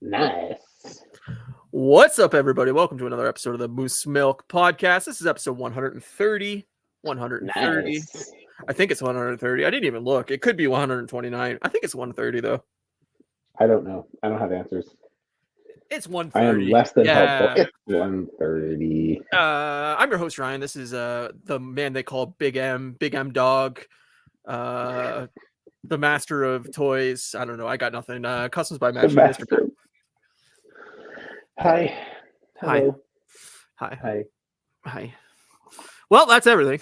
Nice. What's up, everybody? Welcome to another episode of the Moose Milk Podcast. This is episode 130. 130. Nice. I think it's 130. I didn't even look. It could be 129. I think it's 130, though. I don't know. I don't have answers. It's I 130. am less than Yeah. helpful. It's 130. I'm your host, Ryan. This is the man they call Big M Dog. The master of toys. I don't know. I got nothing. Customs by Magic. Mr. Pep. Hi. Hello. Hi. Well, that's everything.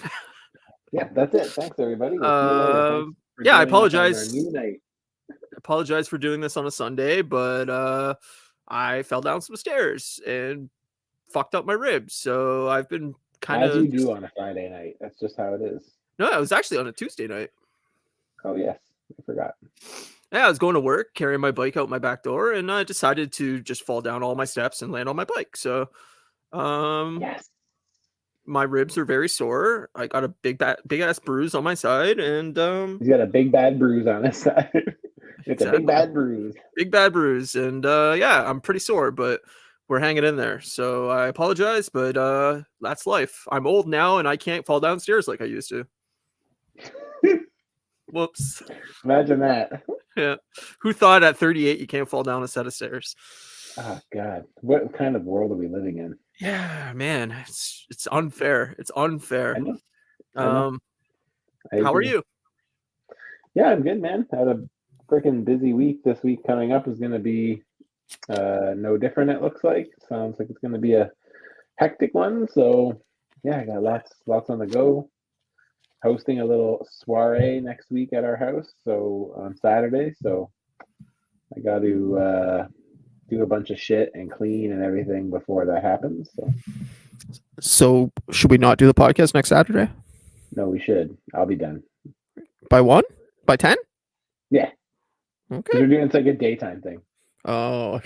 Yeah, that's it. Thanks, everybody. We'll yeah, I joining us on apologize. our new night. Apologize for doing this on a Sunday, but I fell down some stairs and fucked up my ribs. So I've been kind of. As you do on a Friday night. That's just how it is. No, it was actually on a Tuesday night. Oh, yes. I forgot. Yeah, I was going to work, carrying my bike out my back door, and I decided to just fall down all my steps and land on my bike. So, Yes. my ribs are very sore. I got a big ass bruise on my side, and He's got a big bad bruise on his side. It's a big bad bruise. Big bad bruise, and yeah, I'm pretty sore, but we're hanging in there. So I apologize, but that's life. I'm old now, and I can't fall downstairs like I used to. Whoops. Imagine that. Yeah. Who thought at 38 you can't fall down a set of stairs? Oh, God. What kind of world are we living in? Yeah, man. It's unfair. It's unfair. I know. How are you? Yeah, I'm good, man. I had a freaking busy week. This week coming up is going to be no different, it looks like. Sounds like it's going to be a hectic one. So, yeah, I got lots on the go. Hosting a little soiree next week at our house, so on Saturday. So I got to do a bunch of shit and clean and everything before that happens. So should we not do the podcast next Saturday? No, we should. I'll be done. By 1? By 10? Yeah. Okay. We're doing it's like a daytime thing. Oh,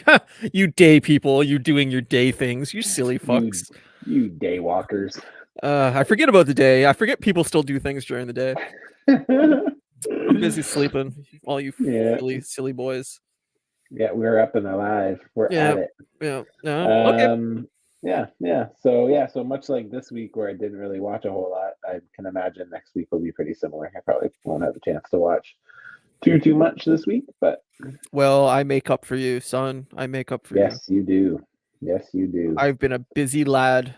you day people, you doing your day things, you silly fucks. You day walkers. I forget about the day. I forget people still do things during the day. I'm busy sleeping. All you silly boys. Yeah, we're up and alive. We're at it. Yeah. Okay. Yeah. So much like this week where I didn't really watch a whole lot, I can imagine next week will be pretty similar. I probably won't have a chance to watch too much this week, but well, I make up for you, son. I make up for you. Yes, you do. Yes, you do. I've been a busy lad.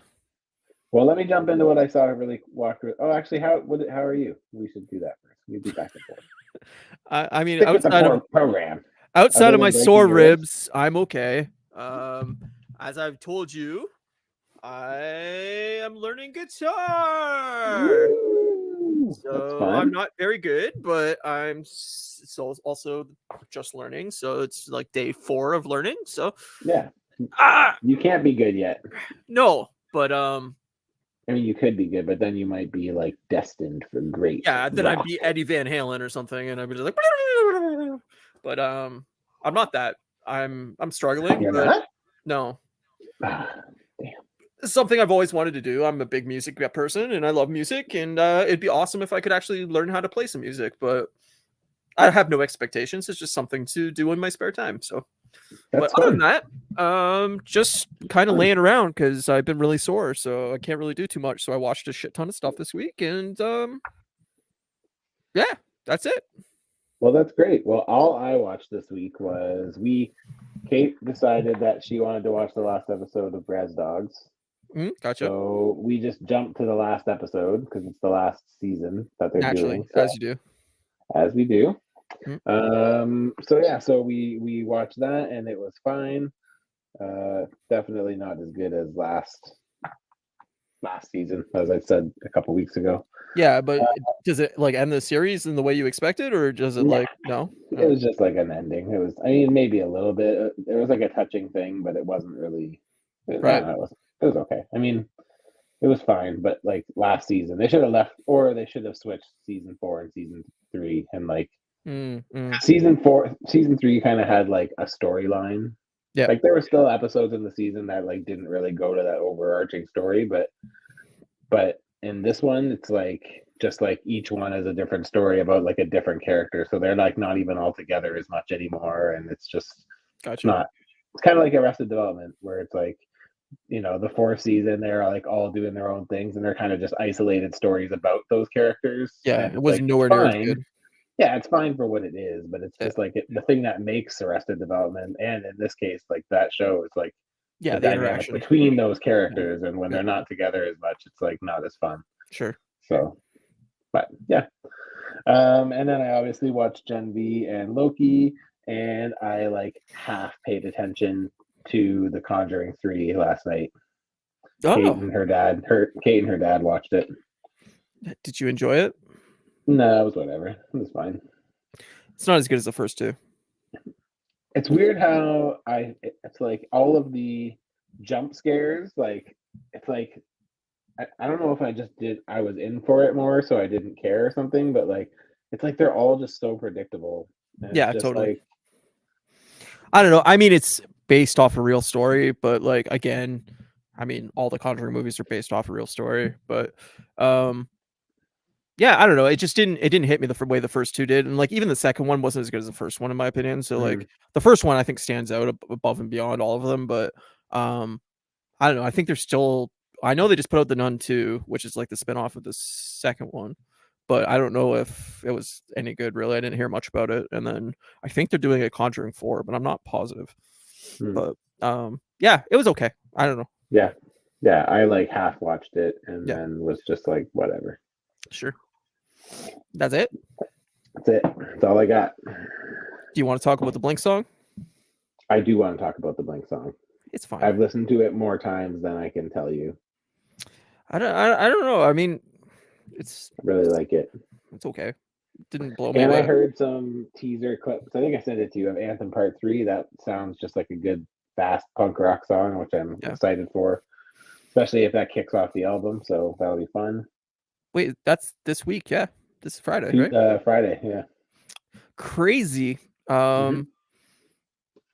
Well, let me jump into what I saw. I really walked through. Oh, actually, how are you? We should do that first. We'll be back and forth. I mean, Stick outside of program. Outside of my sore ribs, I'm okay. As I've told you, I am learning guitar. Woo! So I'm not very good, but I'm also just learning. So it's like day 4 of learning. So yeah, you can't be good yet. No, but I mean, you could be good, but then you might be like destined for great. Yeah, then I'd be Eddie Van Halen or something, and I'd be just like, but I'm not that. I'm struggling. You're not? No. Damn. It's something I've always wanted to do. I'm a big music person, and I love music, and it'd be awesome if I could actually learn how to play some music, but I have no expectations. It's just something to do in my spare time. So, but other than that, just kind of laying around because I've been really sore, so I can't really do too much. So I watched a shit ton of stuff this week, and yeah, that's it. Well, that's great. Well, all I watched this week was Kate decided that she wanted to watch the last episode of Brad's Dogs. Gotcha. So we just jumped to the last episode because it's the last season that they're doing. So, as you do. As we do. So we watched that and it was fine. Definitely not as good as last season, as I said a couple weeks ago. Yeah, but does it like end the series in the way you expected, or does it like no? It was just like an ending. It was, I mean, maybe a little bit. It was like a touching thing, but it wasn't really. Right. It was okay. I mean, it was fine, but like last season, they should have left, or they should have switched season 4 and season 3, and like season 3 kind of had like a storyline. Yeah, like there were still episodes in the season that like didn't really go to that overarching story, but in this one, it's like just like each one is a different story about like a different character, so they're like not even all together as much anymore, and it's just it's kind of like Arrested Development, where it's like, the 4 season, they're like all doing their own things, and they're kind of just isolated stories about those characters. Yeah, And it it's was like, it's nowhere near as fine. good. Yeah, it's fine for what it is, but it's Yeah, just like the thing that makes Arrested Development, and in this case, like that show, is like the yeah, the dynamic interaction. between those Yeah, characters, and when yeah, they're not together as much, it's like not as fun. sure. So, but yeah. And then I obviously watched Gen V and Loki, and I like half paid attention to The Conjuring 3 last night. Kate Oh, and her dad watched it. did you enjoy it? No, it was whatever. It was fine. It's not as good as the first two. It's weird how it's like all of the jump scares, like it's like I don't know if I was in for it more, so I didn't care or something, but like it's like they're all just so predictable. And it's Yeah, just totally. like, I don't know. I mean, it's based off a real story, but like again, I mean, all the Conjuring movies are based off a real story, but um yeah, I don't know. It didn't hit me the way the first two did, and like even the second one wasn't as good as the first one in my opinion. So mm, like the first one I think stands out above and beyond all of them, but um I don't know. I think there's still. I know they just put out the Nun 2, which is like the spinoff of the second one, but I don't know if it was any good. Really, I didn't hear much about it. And then I think they're doing a Conjuring 4, but I'm not positive. mm, But yeah, it was okay. I don't know. yeah, yeah. I like half watched it and Yeah, then was just like, whatever. sure. That's it. That's it. That's all I got. Do you want to talk about the Blink song? I do want to talk about the Blink song. It's fine. I've listened to it more times than I can tell you. I don't know. I mean, it's I really like it. it's okay. It didn't blow me And I away. heard some teaser clips. I think I sent it to you of Anthem Part 3. That sounds just like a good, fast punk rock song, which I'm Yeah. excited for, especially if that kicks off the album. So that'll be fun. Wait, that's this week. Yeah, this is Friday, right? Friday, yeah. Crazy. Mm-hmm.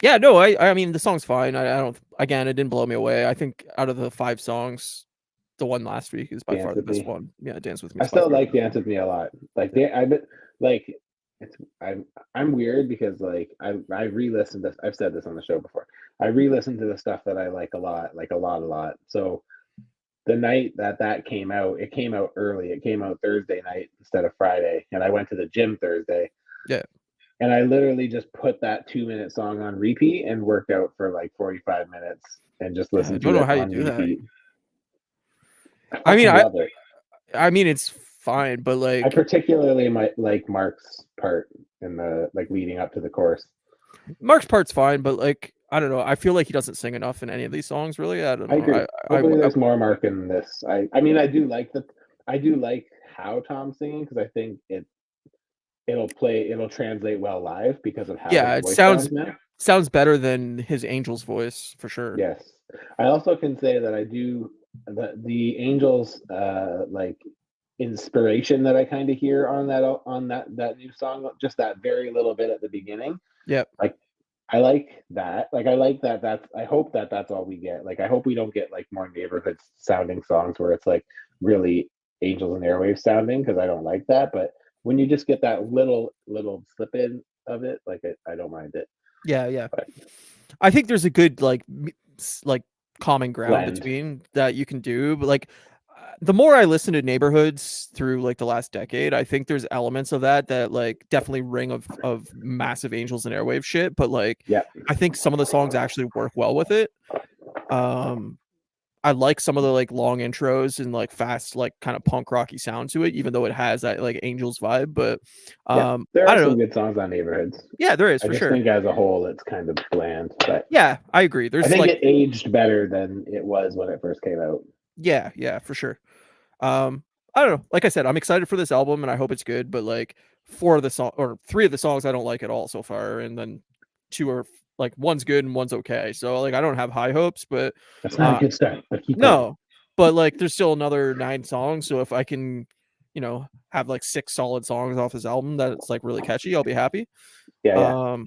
Yeah, no, I mean the song's fine. I don't. Again, it didn't blow me away. I think out of the 5 songs, the one last week is by Dance far the with best Me. one. Yeah, Dance with Me. I Is by still far like the best Dance with Me a lot. Like like it's I'm weird because like I re-listened this. I've said this on the show before. I re-listened to the stuff that I like a lot, like a lot. So the night that came out, it came out early. It came out Thursday night instead of Friday, and I went to the gym Thursday. Yeah. And I literally just put that 2-minute song on repeat and worked out for like 45 minutes and just I listened don't to know it how you on do that. repeat. I mean, love it. I mean, it's fine, but I like particularly might like Mark's part in the like leading up to the chorus. Mark's part's fine, but like I don't know. I feel like he doesn't sing enough in any of these songs. Really, I don't I know. agree. Hopefully, there's more Mark in this. I mean, I do like how Tom's singing because I think it'll translate well live because of how yeah, his it voice sounds now. sounds better than his Angel's voice for sure. Yes, I also can say that I do the Angels like inspiration that I kind of hear on that new song, just that very little bit at the beginning. Yep. Like I like that. Like I like that. I hope that's all we get. Like I hope we don't get like more neighborhood sounding songs where it's like really Angels and Airwaves sounding because I don't like that. But when you just get that little slip in of it, like I don't mind it. Yeah. But I think there's a good like common ground blend. between that you can do, but like the more I listen to Neighborhoods through like the last decade, I think there's elements of that like definitely ring of massive Angels and Airwave shit, but like Yeah. I think some of the songs actually work well with it. I like some of the like long intros and like fast like kind of punk rocky sound to it, even though it has that like Angels vibe. But there I are don't some know. good songs on Neighborhoods. Yeah, there is I for just sure. think as a whole it's kind of bland. But Yeah, I agree. There's I think like it aged better than it was when it first came out. yeah, for sure. I don't know. Like I said, I'm excited for this album and I hope it's good, but like 3 of the songs I don't like at all so far, and then 2 are like one's good and one's okay. So like I don't have high hopes, but That's not a good start. But keep going. no. But like there's still another 9 songs, so if I can, have like 6 solid songs off this album that's like really catchy, I'll be happy. Yeah.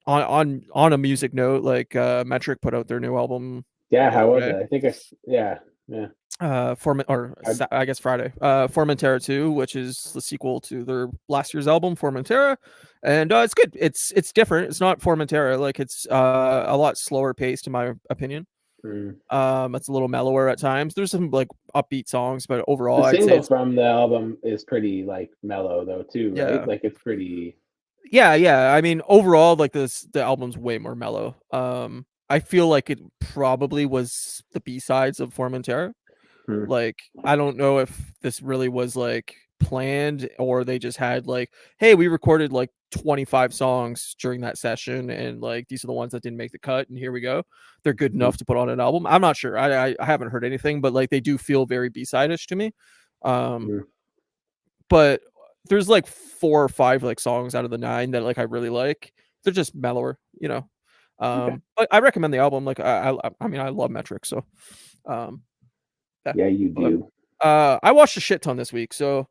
On a music note, like Metric put out their new album Yeah, how was yesterday. it? I think yeah. I guess Friday. Formentera II, which is the sequel to their last year's album, Formentera, and it's good. It's different. It's not Formentera. Like it's a lot slower paced in my opinion. Mm. It's a little mellower at times. There's some like upbeat songs, but The overall, I'd say single it's from the album is pretty like mellow though too, right? yeah, Like it's pretty. yeah. I mean, overall, like the album's way more mellow. I feel like it probably was the B sides of Formentera. Hmm. Like, I don't know if this really was like planned or they just had like, hey, we recorded like 25 songs during that session, and like these are the ones that didn't make the cut, and here we go. They're good Hmm. enough to put on an album. I'm not sure. I haven't heard anything, but like they do feel very B-side-ish to me. Um, Hmm. but there's like 4 or 5 like songs out of the 9 that like I really like. They're just mellower, you know. Okay. But I recommend the album. Like I mean I love Metric, so um yeah. Yeah, you But, do. I watched a shit ton this week, so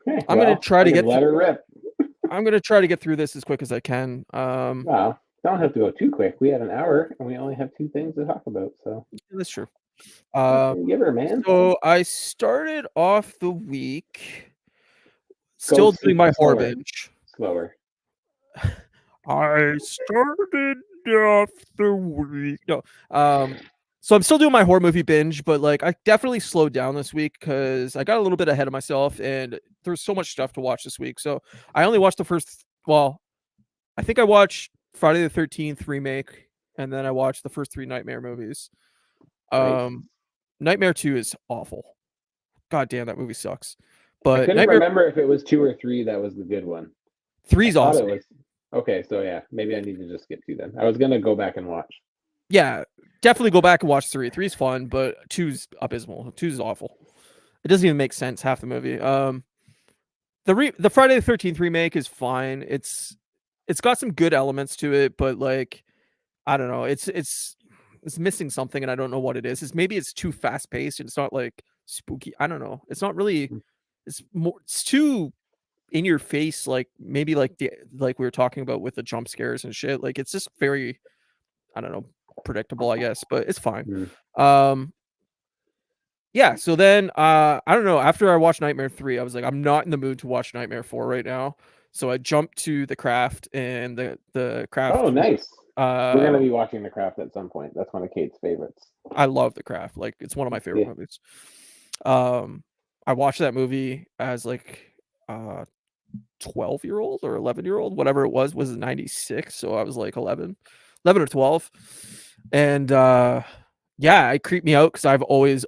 Okay. I'm gonna Well, try to fucking get let her rip. I'm gonna try to get through this as quick as I can. Wow. Don't have to go too quick. We had an hour and we only have 2 things to talk about. So That's true. Uh, fucking give her, man. so I started off the week Go still doing my horror slower. binge. Slower. I started off the week. No. So I'm still doing my horror movie binge, but like I definitely slowed down this week because I got a little bit ahead of myself and there's so much stuff to watch this week. So I only watched the first well, I think I watched Friday the 13th remake and then I watched the first 3 Nightmare movies. Nice. Nightmare 2 is awful. God damn, that movie sucks. I But couldn't Nightmare remember if it was 2 or 3 that was the good one. 3 I is thought it awesome. was. Okay, so yeah, maybe I need to just skip 2 then. I was gonna go back and watch. Yeah, definitely go back and watch 3. 3 is fun, but 2's abysmal. 2 is awful. It doesn't even make sense half the movie. The Friday the 13th remake is fine. It's got some good elements to it, but like I don't know, it's missing something and I don't know what it is. It's too fast paced and it's not like spooky. I don't know. It's not really it's too in your face, like maybe like like we were talking about with the jump scares and shit. Like it's just very, I don't know, predictable, I guess, but it's fine. Mm. Um yeah, so then I don't know, after I watched Nightmare 3, I was like, I'm not in the mood to watch Nightmare 4 right now. So I jumped to The Craft and the Oh, Craft nice. We're uh gonna be watching The Craft at some point. That's one of Kate's favorites. I love The Craft. Like it's one of my favorite Yeah. movies. Um I watched that movie as like 12-year-old or 11-year-old, whatever it was 96, so I was like 11 or 12. And yeah, it creeped me out because I've always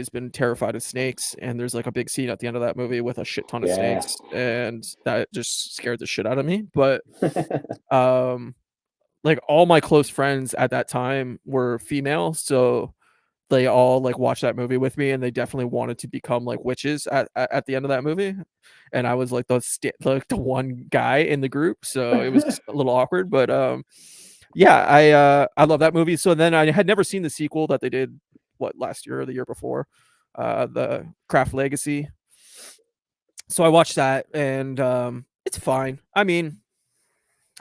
been terrified of snakes, and there's like a big scene at the end of that movie with a shit ton of Yeah. snakes, and that just scared the shit out of me. But um like all my close friends at that time were female, so they all like watched that movie with me and they definitely wanted to become like witches at the end of that movie, and I was like like the one guy in the group, so it was a little awkward. But yeah, I love that movie. So then I had never seen the sequel that they did last year or the year before, the Craft Legacy. So I watched that and it's fine. I mean,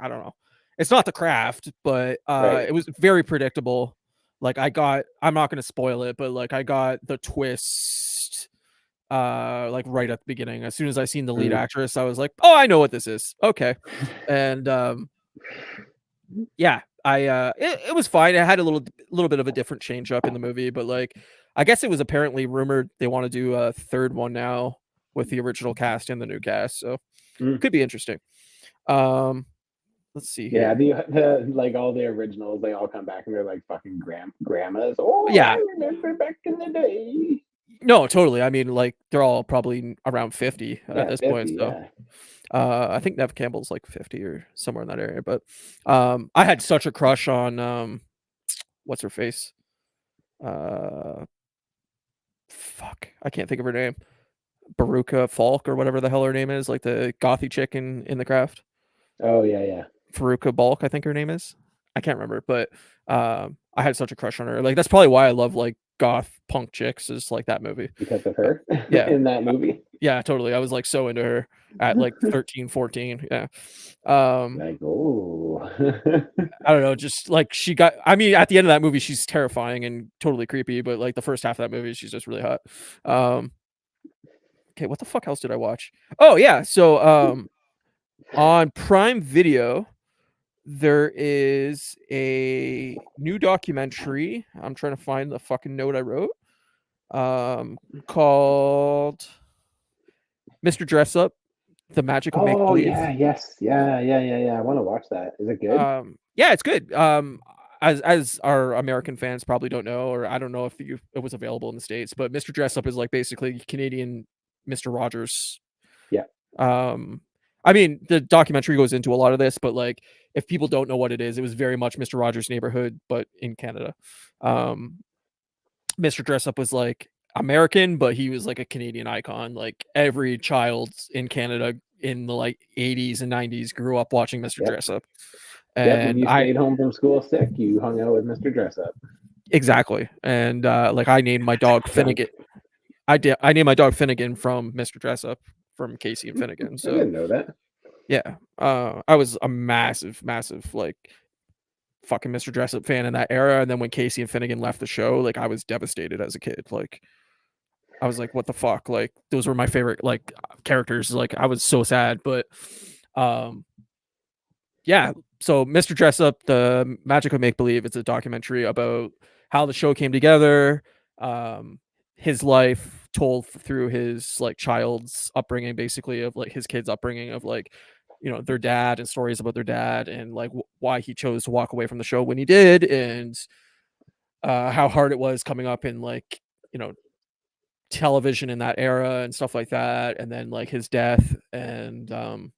I don't know. It's not The Craft, but Right. it was very predictable. Like I'm not gonna spoil it, but like I got the twist like right at the beginning. As soon as I seen the lead Mm. actress, I was like, oh, I know what this is. Okay. And yeah, it was fine. It had a little bit of a different change up in the movie, but like I guess it was apparently rumored they want to do a third one now with the original cast and the new cast. So Mm. could be interesting. Um let's see Yeah, here. the like all the originals, they all come back and they're like fucking grandmas. Oh, I Yeah, remember back in the day. no, totally. I mean, like they're all probably around 50 at Yeah, this point. 50. So Yeah. I think Nev Campbell's like 50 or somewhere in that area. But I had such a crush on what's her face? Uh fuck. I can't think of her name. Baruka Falk or whatever the hell her name is, like the gothy chick in the Craft. Oh yeah, yeah. Faruka Balk, I think her name is. I can't remember, but I had such a crush on her. Like that's probably why I love like goth punk chicks is like that movie. Because of her Yeah. in that movie. Yeah, totally. I was like so into her at like 13, 14. Yeah. Um, Like, oh. I don't know, just like I mean, at the end of that movie, she's terrifying and totally creepy, but like the first half of that movie, she's just really hot. Okay, what the fuck else did I watch? Oh yeah, so On Prime Video, there is a new documentary. I'm trying to find the fucking note I wrote. Called Mr. Dressup, The Magic of Make Oh Believe. yeah, yes, yeah. I want to watch that. Is it good? Yeah, it's good. As our American fans probably don't know, or I don't know if it was available in the States, but Mr. Dressup is like basically Canadian Mr. Rogers. Yeah. I mean, the documentary goes into a lot of this, but like if people don't know what it is, it was very much Mr. Rogers' Neighborhood, but in Canada. Mr. Dressup was like American, but he was like a Canadian icon. Like every child in Canada in the like 80s and 90s grew up watching Mr. Dressup. Yep, when And you stayed home from school sick, you hung out with Mr. Dressup. Exactly. And like I named my dog Finnegan. I named my dog Finnegan from Mr. Dressup from Casey and Finnegan. So I didn't know that. Yeah. I was a massive like fucking Mr. Dressup fan in that era. And then when Casey and Finnegan left the show, like I was devastated as a kid. Like I was like, what the fuck? Like those were my favorite like characters. Like I was so sad. But yeah. So Mr. Dressup, The Magic of Make Believe, it's a documentary about how the show came together, his life told through his like child's upbringing, basically of like his kids' upbringing of like, you know, their dad and stories about their dad and like why he chose to walk away from the show when he did, and how hard it was coming up in like, you know, television in that era and stuff like that, and then like his death. And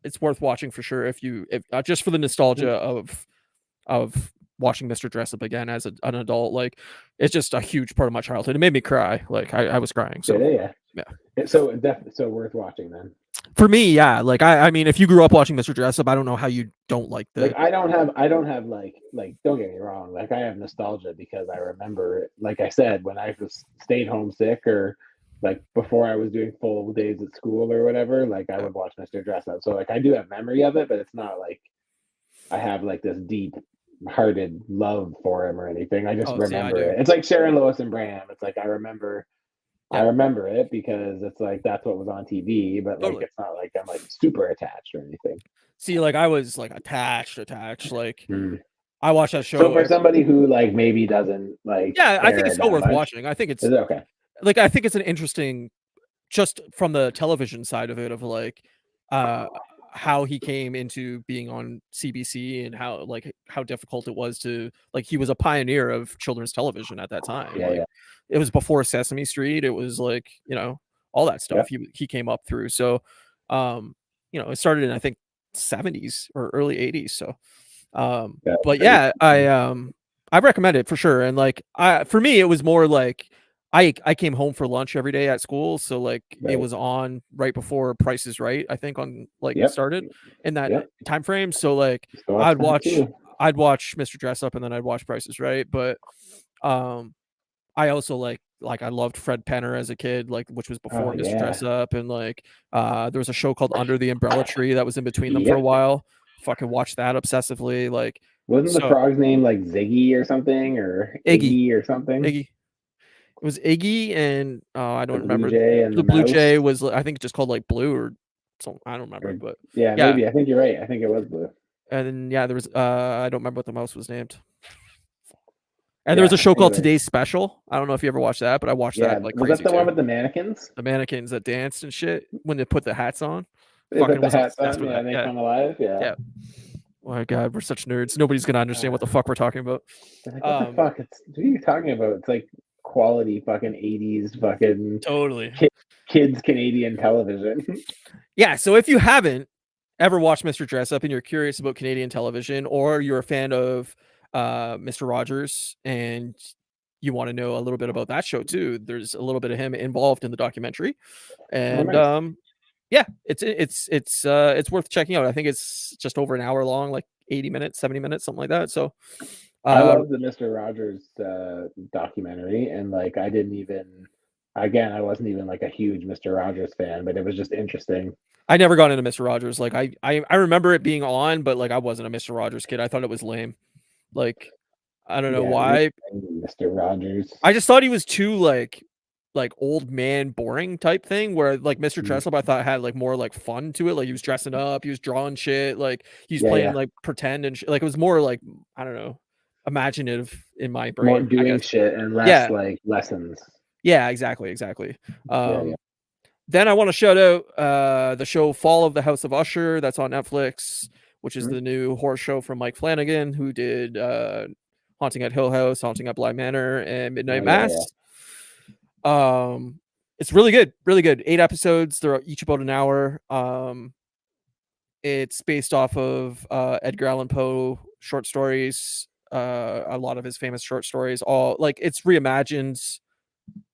it's worth watching for sure if just for the nostalgia of watching Mr. Dressup again as an adult. Like it's just a huge part of my childhood. It made me cry. Like I was crying. So yeah. So worth watching then. For me, yeah. Like I mean, if you grew up watching Mr. Dressup, I don't know how you don't like the. Like I don't have like don't get me wrong. Like I have nostalgia because I remember it. Like I said, when I just stayed home sick or like before I was doing full days at school or whatever, like I would watch Mr. Dressup. So like I do have memory of it, but it's not like I have like this deep hearted love for him or anything. I just remember it. It's like Sharon, Lois, and Bram. It's like I remember it because it's like that's what was on TV, but like it's not like I'm like super attached or anything. See, like I was like attached. Like I watched that show. So for somebody who like maybe doesn't like, I think it's still worth watching. I think it's okay. Like I think it's an interesting, just from the television side of it, of like how he came into being on CBC and how difficult it was to, like, he was a pioneer of children's television at that time. It was before Sesame Street. It was like, you know, all that stuff he came up through. So you know, it started in I think 70s or early 80s. So but yeah, I recommend it for sure. And like for me it was more like I came home for lunch every day at school, so like it was on right before Price is Right, I think, on like started in that time frame. So like I'd watch Mr. Dressup and then I'd watch Price is Right. But I also like I loved Fred Penner as a kid, like, which was before Mr. Dressup. And like there was a show called Under the Umbrella Tree that was in between them for a while. Fucking watch that obsessively. Like wasn't the frog's name like Ziggy or something, or Iggy or something? Iggy. It was Iggy and I don't remember. The Blue Jay was, I think, just called like Blue or something. I don't remember, but maybe I think you're right. I think it was Blue. And then there was I don't remember what the mouse was named. And there was a show called Today's Special. I don't know if you ever watched that, but I watched that like crazy. Was that the one with the mannequins? The mannequins that danced and shit when they put the hats on. Fucking the hats on, and they come alive. Yeah. Oh my god, we're such nerds. Nobody's gonna understand what the fuck we're talking about. Like, what the fuck? What are you talking about? It's like quality fucking 80s fucking totally kids Canadian television. Yeah, so if you haven't ever watched Mr. Dressup and you're curious about Canadian television, or you're a fan of Mr. Rogers and you want to know a little bit about that show too, there's a little bit of him involved in the documentary. And yeah, it's worth checking out. I think it's just over an hour long, like 80 minutes, 70 minutes, something like that. So I love the Mr. Rogers documentary, and like I wasn't even like a huge Mr. Rogers fan, but it was just interesting. I never got into Mr. Rogers. Like I remember it being on, but like I wasn't a Mr. Rogers kid. I thought it was lame. Like I don't know why. Mr. Rogers. I just thought he was too like like old man boring type thing, where like Mr. Mm. Dressup I thought had like more like fun to it. Like he was dressing up, he was drawing shit, like he's Yeah, playing yeah. like pretend and like it was more like, I don't know, imaginative in my More brain, I doing guess. shit and less Yeah, like lessons. yeah, exactly. Yeah, yeah. Then I want to shout out the show Fall of the House of Usher that's on Netflix, which is Mhm. the new horror show from Mike Flanagan, who did Haunting at Hill House, Haunting at Bly Manor, and Midnight Oh, yeah, yeah. Mass. It's really good, really good. 8 episodes, they're each about an hour. It's based off of Edgar Allan Poe short stories, a lot of his famous short stories, all like it's reimagined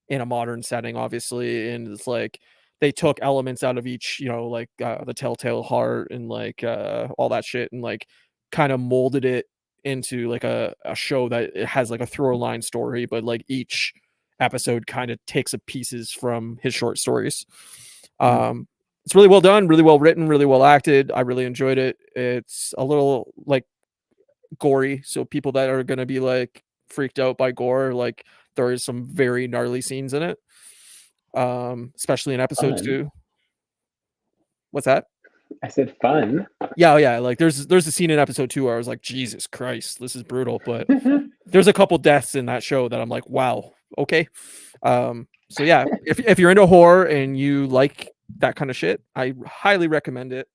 in a modern setting, obviously, and it's like they took elements out of each, you know, like the Telltale Heart and like all that shit, and like kind of molded it into like a show that it has like a through line story, but like each episode kind of takes up pieces from his short stories. It's really well done, really well written, really well acted. I really enjoyed it. It's a little like gory, so people that are going to be like freaked out by gore, like there is some very gnarly scenes in it, especially in episode Fun. 2. What's that? I said fun. Yeah, like there's a scene in episode 2 where I was like, Jesus Christ, this is brutal, but there's a couple deaths in that show that I'm like, wow, okay. So yeah, if you're into horror and you like that kind of shit, I highly recommend it.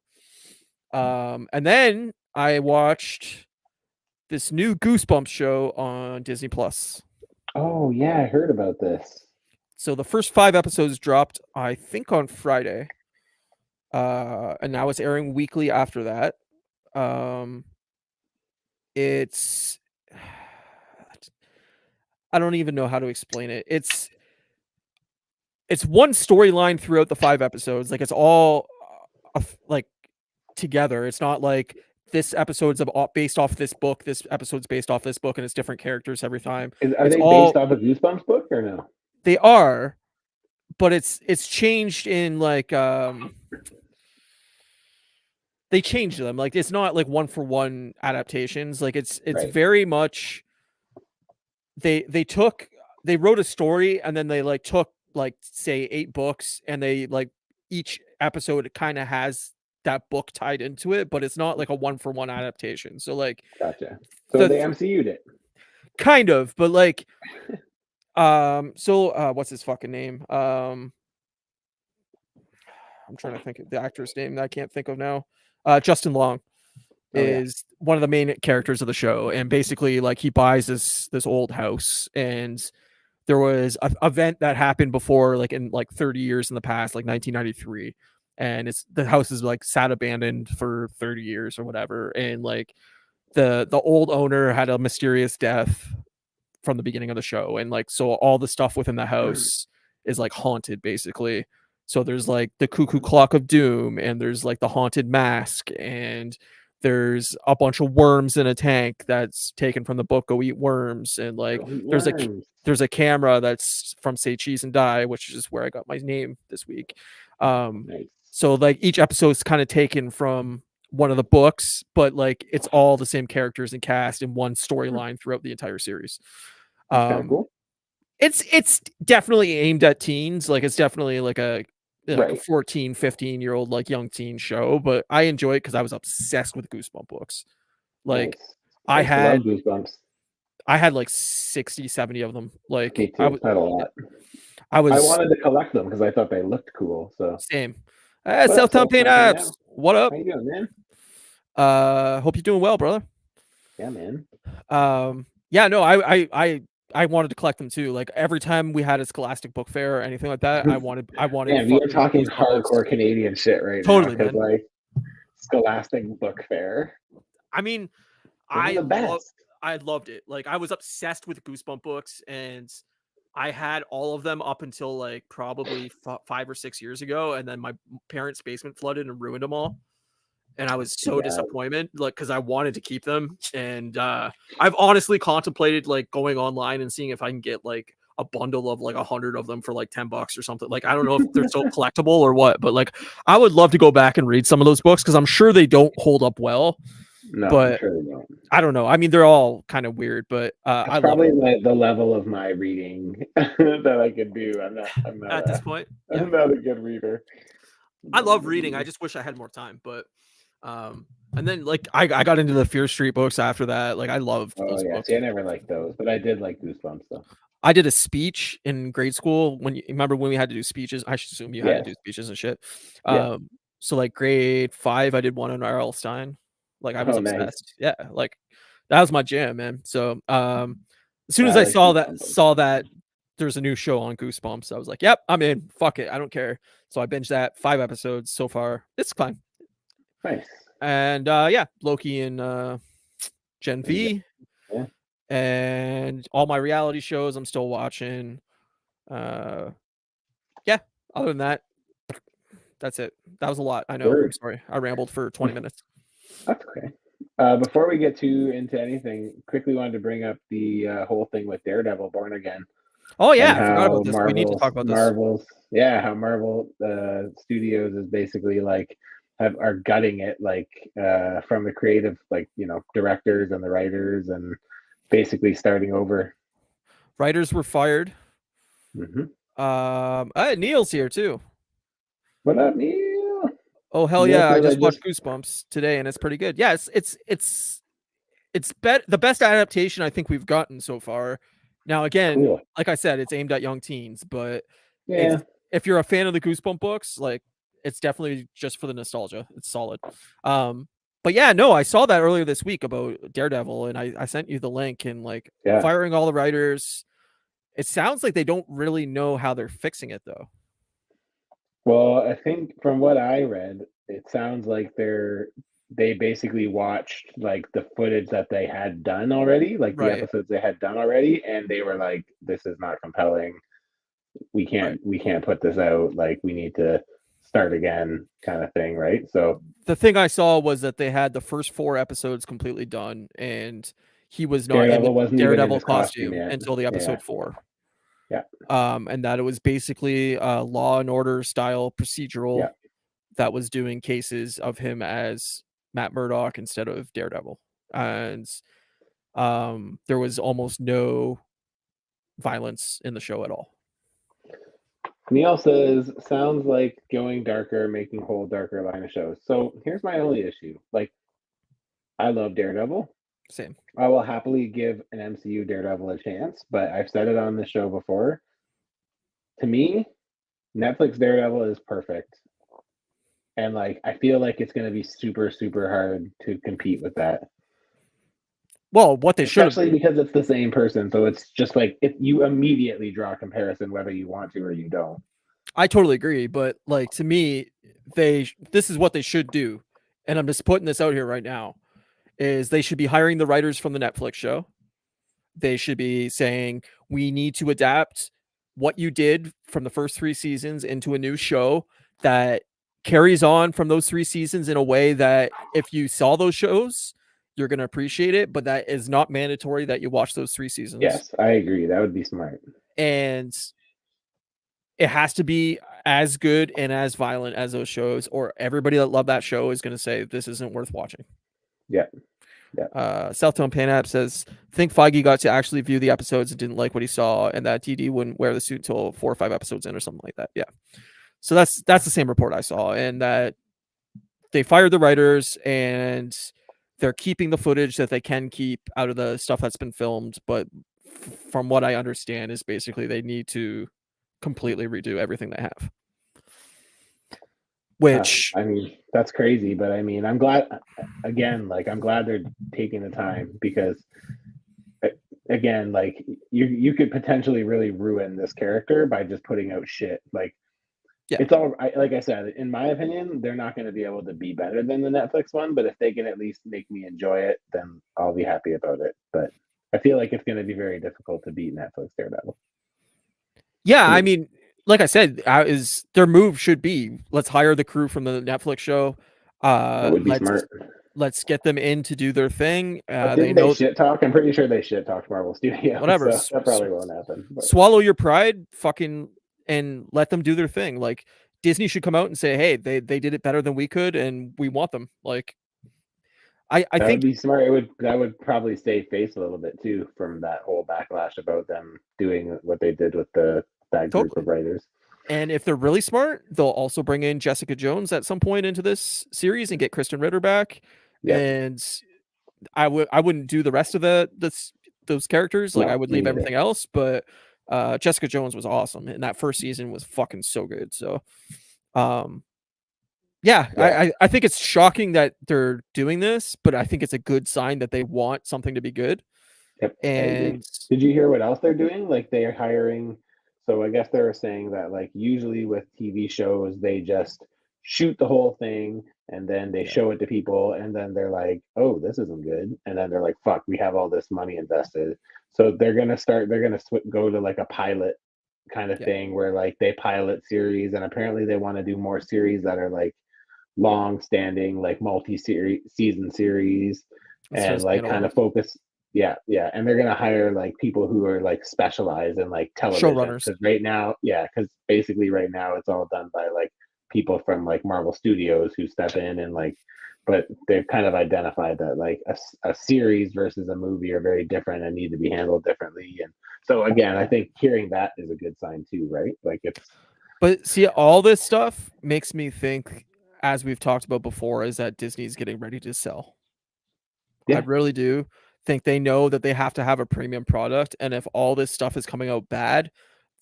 And then I watched this new Goosebumps show on Disney Plus. Oh, yeah, I heard about this. So the first 5 episodes dropped, I think, on Friday. And now it's airing weekly after that. It's I don't even know how to explain it. It's one storyline throughout the 5 episodes. Like it's all like together. It's not like this episode's based off this book, this episode's based off this book, and it's different characters every time. Are It's they all based off a Goosebumps book or no? they are, but it's changed in like they changed them. Like it's not like one for one adaptations. Like it's Right. very much they wrote a story and then they like took like say 8 books and they like each episode kind of has that book tied into it, but it's not like a one for one adaptation. So like Gotcha. So they MCU'd it. Kind of, but like what's his fucking name? I'm trying to think of the actor's name that I can't think of now. Justin Long is one of the main characters of the show, and basically like he buys this old house, and there was an event that happened before, like in like 30 years in the past, like 1993, and the house is like sat abandoned for 30 years or whatever, and like the old owner had a mysterious death from the beginning of the show, and like so all the stuff within the house is like haunted basically. So there's like the cuckoo clock of doom, and there's like the haunted mask, and there's a bunch of worms in a tank that's taken from the book Go Eat Worms, and like there's a camera that's from Say Cheese and Die, which is where I got my name this week. Nice. So like each episode's kind of taken from one of the books, but like it's all the same characters and cast in one storyline throughout the entire series. That's kind of cool. It's definitely aimed at teens. Like it's definitely like a Right. a 14, 15-year-old like young teen show, but I enjoy it because I was obsessed with Goosebump books. Like Nice. I love Goosebumps. had like 60, 70 of them. Like Me too. Had a lot. I was wanted to collect them because I thought they looked cool. So same. Self-Town Paint Apps. What up? How you doing, man? Hope you're doing well, brother. Yeah, man. Yeah, no, I wanted to collect them too. Like every time we had a Scholastic book fair or anything like that, I wanted. Yeah, we are talking hardcore Canadian shit right totally, now. Man. Like Scholastic book fair. I mean, I loved it. Like I was obsessed with Goosebump books, and I had all of them up until like probably 5 or 6 years ago, and then my parents' basement flooded and ruined them all. And I was so disappointed, like, because I wanted to keep them. And I've honestly contemplated like going online and seeing if I can get like a bundle of like 100 of them for like $10 or something. Like, I don't know if they're so collectible or what, but like I would love to go back and read some of those books because I'm sure they don't hold up well. No, I'm but sure they don't. I don't know. I mean, they're all kind of weird, but That's I love probably it the level of my reading that I could do. at this point. Yeah, I'm not a good reader. I'm I not a love good reading. I reader. just wish I had more time, but and then like I got into the Fear Street books after that. Like I loved Oh those yeah, books. see, I never liked those, but I did like Goosebumps though. I did a speech in grade school when you remember when we had to do speeches. I should assume you had to Yes, do speeches and shit. yeah. So like grade 5, I did one on R.L. Stein. Like I was Oh nice. obsessed. Yeah, like that was my jam, man. So as soon Yeah, as I I like Goosebumps. saw that there's a new show on Goosebumps, I was like, yep, I'm in. Fuck it. I don't care. So I binged that 5 episodes so far. It's fine. Nice. And yeah, Loki and Gen And V yeah, and all my reality shows I'm still watching. Uh yeah, other than that, that's it. That was a lot. I know. I'm word. sorry. I rambled for 20 minutes. That's okay. Before we get too into anything, quickly wanted to bring up the whole thing with Daredevil Born Again Oh and yeah, I forgot how about this. We need to talk about this. How Marvel Studios is basically like are gutting it like from the creative like directors and the writers and basically starting over. Writers were fired. Hmm. Neil's here too. What up, Neil? Oh hell Neil yeah! I says I just watched just Goosebumps today, and it's pretty good. Yeah, the best adaptation I think we've gotten so far. Now again, cool. like I said, it's aimed at young teens, but Yeah. if you're a fan of the Goosebump books, like it's definitely just for the nostalgia. It's solid. But yeah, no, I saw that earlier this week about Daredevil, and I sent you the link and like Yeah. firing all the writers. It sounds like they don't really know how they're fixing it though. Well, I think from what I read, it sounds like they basically watched like the footage that they had done already, like the Right, episodes they had done already, and they were like, "This is not compelling. right. We can't put this out. Like, we need to start again," kind of thing, right? So The thing I saw was that they had the first 4 episodes completely done, and he was not in the Daredevil wasn't even in Daredevil his costume costume yet. until the Yeah, episode 4. yeah, And that it was basically a Law and Order style procedural yeah. that was doing cases of him as Matt Murdock instead of Daredevil. And there was almost no violence in the show at all. Neil says, "Sounds like going darker, making whole darker line of shows." So here's my only issue. Like, I love Daredevil. Same. I will happily give an MCU Daredevil a chance, but I've said it on the show before. To me, Netflix Daredevil is perfect. And like I feel like it's going to be super super hard to compete with that. Well, what they should have, Especially because it's the same person, so it's just like if you immediately draw a comparison whether you want to or you don't. I totally agree, but like to me, this is what they should do. And I'm just putting this out here right now. Is they should be hiring the writers from the Netflix show. They should be saying, we need to adapt what you did from the first 3 seasons into a new show that carries on from those 3 seasons in a way that if you saw those shows, you're going to appreciate it, but that is not mandatory that you watch those 3 seasons. Yes, I agree. That would be smart. And it has to be as good and as violent as those shows, or everybody that loved that show is going to say this isn't worth watching. Yeah. Yeah. South Tone Pan App says, think Feige got to actually view the episodes and didn't like what he saw, and that DD wouldn't wear the suit until 4 or 5 episodes in or something like that. Yeah. So that's the same report I saw, and that they fired the writers and they're keeping the footage that they can keep out of the stuff that's been filmed. But from what I understand is basically they need to completely redo everything they have. Which I mean, that's crazy, but I mean, I'm glad again, like I'm glad they're taking the time because again, like you could potentially really ruin this character by just putting out shit. Like yeah, it's all like I said, in my opinion, they're not going to be able to be better than the Netflix one, but if they can at least make me enjoy it, then I'll be happy about it. But I feel like it's going to be very difficult to beat Netflix Daredevil. yeah, I mean, like I said, is their move should be let's hire the crew from the Netflix show. That would be smart. Let's get them in to do their thing. Didn't they shit talk? I'm pretty sure they shit talked Marvel Studios. Whatever. So that probably won't happen. But. Swallow your pride, fucking, and let them do their thing. Like Disney should come out and say, hey, they did it better than we could, and we want them. Like, I That think would be smart. That would probably save face a little bit too from that whole backlash about them doing what they did with that group totally. of writers. And if they're really smart, they'll also bring in Jessica Jones at some point into this series and get Kristen Ritter back. Yep. And I wouldn't do the rest of those characters. Like I No, would me leave neither. everything else. But Jessica Jones was awesome, and that first season was fucking so good. So, yeah, Yeah. I think it's shocking that they're doing this, but I think it's a good sign that they want something to be good. Yep, I agree. And Did you hear what else they're doing? Like they are hiring. So I guess they were saying that like usually with TV shows they just shoot the whole thing and then they yeah, show it to people and then they're like, oh, this isn't good, and then they're like, fuck, we have all this money invested. So they're gonna start. They're gonna go to like a pilot kind of yeah, thing where like they pilot series, and apparently they want to do more series that are like long standing, like multi-series season series, instead and of like kind standalone of focus. Yeah, yeah, and they're gonna hire like people who are like specialized in like television, showrunners. because right now, yeah, because basically right now it's all done by like people from like Marvel Studios who step in and like, but they've kind of identified that like a series versus a movie are very different and need to be handled differently. And so again, I think hearing that is a good sign too, right? Like it's But see, all this stuff makes me think, as we've talked about before, is that Disney's getting ready to sell. I yeah, really do think they know that they have to have a premium product, and if all this stuff is coming out bad,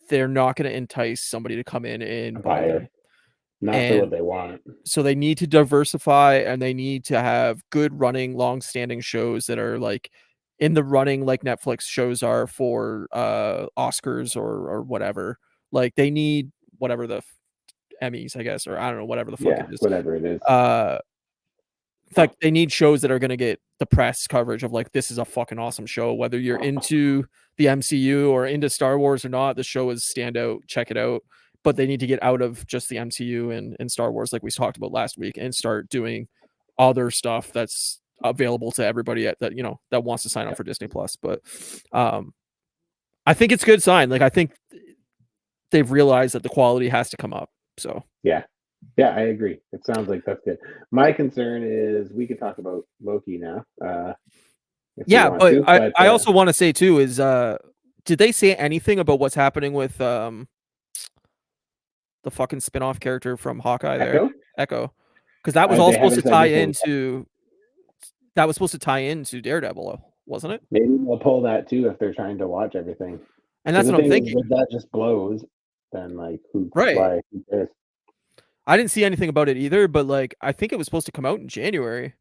they're not going to entice somebody to come in a and buy buyer, them. not for what And they want. so they need to diversify, and they need to have good running, long-standing shows that are like in the running, like Netflix shows are for Oscars or whatever. Like they need whatever the Emmys, I guess, or I don't know, whatever the fuck it Yeah, is. whatever it is. Uh, it's like they need shows that are gonna get the press coverage of like this is a fucking awesome show. Whether you're into the MCU or into Star Wars or not, the show is standout. Check it out. But they need to get out of just the MCU and Star Wars, like we talked about last week, and start doing other stuff that's available to everybody that that wants to sign up Yep. for Disney Plus. But I think it's a good sign. Like I think they've realized that the quality has to come up. So Yeah. Yeah, I agree. It sounds like that's good. My concern is we could talk about Loki now, if we yeah, want but to, I but I also want to say too is did they say anything about what's happening with the fucking spin-off character from Hawkeye there, Echo, Echo? Because that was all they supposed to haven't said tie anything. into Daredevil, wasn't it? Maybe they'll pull that too if they're trying to watch everything. And Because that's the what I'm thing is, thinking. if that just blows, then like Right. who cares? I didn't see anything about it either, but like I think it was supposed to come out in January.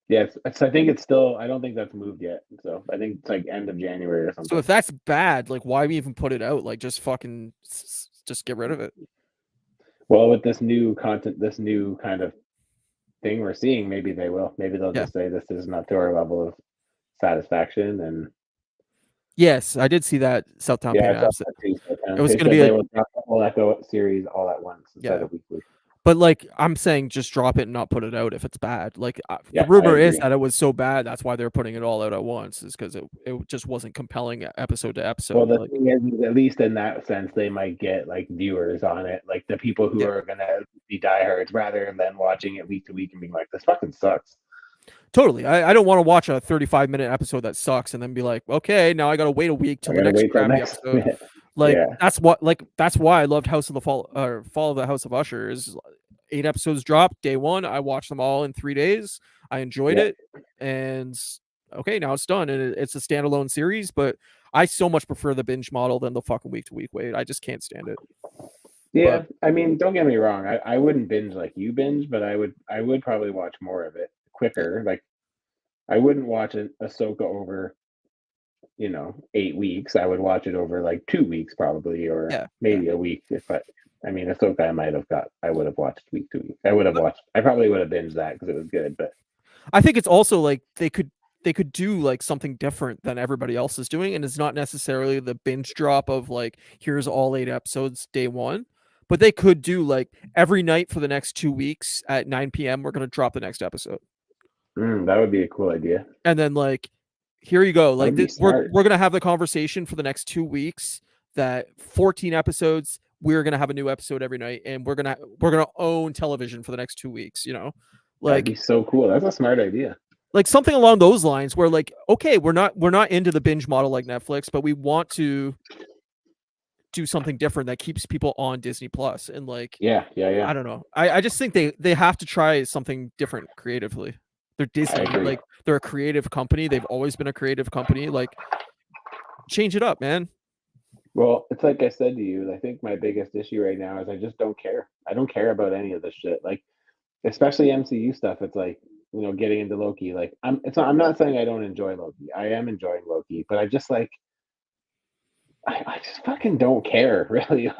Yes, I think it's still. I don't think that's moved yet. So I think it's like end of January or So something. if that's bad, like why even put it out? Like just fucking just get rid of it. Well, with this new content, this new kind of thing we're seeing, maybe they will. Maybe they'll Yeah. just say this is not to our level of satisfaction, and Yes, I did see that Southtown yeah, Pain I saw apps. that too. So It was they gonna said be they a will drop the whole Echo series all at once instead yeah. of weekly. But like I'm saying, just drop it and not put it out if it's bad. Like the Yeah, I rumor is agree. that it was so bad that's why they're putting it all out at once. Is because it just wasn't compelling episode to Well, episode. the Like thing is, at least in that sense, they might get like viewers on it, like the people who yeah, are gonna be diehards, rather than watching it week to week and being like, "This fucking sucks." totally. I don't want to watch a 35-minute episode that sucks and then be like, okay, now I got to wait a week I till the gotta next wait till crappy next episode. minute. Like Yeah, that's why I loved House of the Fall or Fall of the House of Usher. Is 8 episodes dropped day one. I watched them all in 3 days. I enjoyed yeah, it, and okay, now it's done, and it's a standalone series. But I so much prefer the binge model than the fucking week to week wait. I just can't stand it. yeah. But I mean, don't get me wrong. I wouldn't binge like you binge, but I would probably watch more of it yeah, quicker. Like I wouldn't watch Ahsoka over 8 weeks. I would watch it over like 2 weeks probably, or yeah, yeah. maybe a week. If I mean, Ahsoka, I would have watched week to week. I probably would have binged that because it was good. But I think it's also like they could do like something different than everybody else is doing, and it's not necessarily the binge drop of like here's all 8 episodes day one, but they could do like every night for the next 2 weeks at 9 p.m. we're gonna drop the next episode, that would be a cool idea. and then like here you go, That like would be smart. we're gonna have the conversation for the next 2 weeks that 14 episodes we're gonna have a new episode every night, and we're gonna own television for the next 2 weeks, That'd like be so cool. That's a smart idea. like something along those lines where like, okay, we're not into the binge model like Netflix, but we want to do something different that keeps people on Disney Plus. And like, Yeah, yeah. I don't know. I just think they have to try something different creatively. They're I Disney, agree. like they're a creative company. They've always been a creative company. Like, change it up, man. Well, it's like I said to you, I think my biggest issue right now is I just don't care. I don't care about any of this shit. Like, especially MCU stuff. It's like, getting into Loki. Like, I'm not saying I don't enjoy Loki. I am enjoying Loki, but I just like I just fucking don't care really.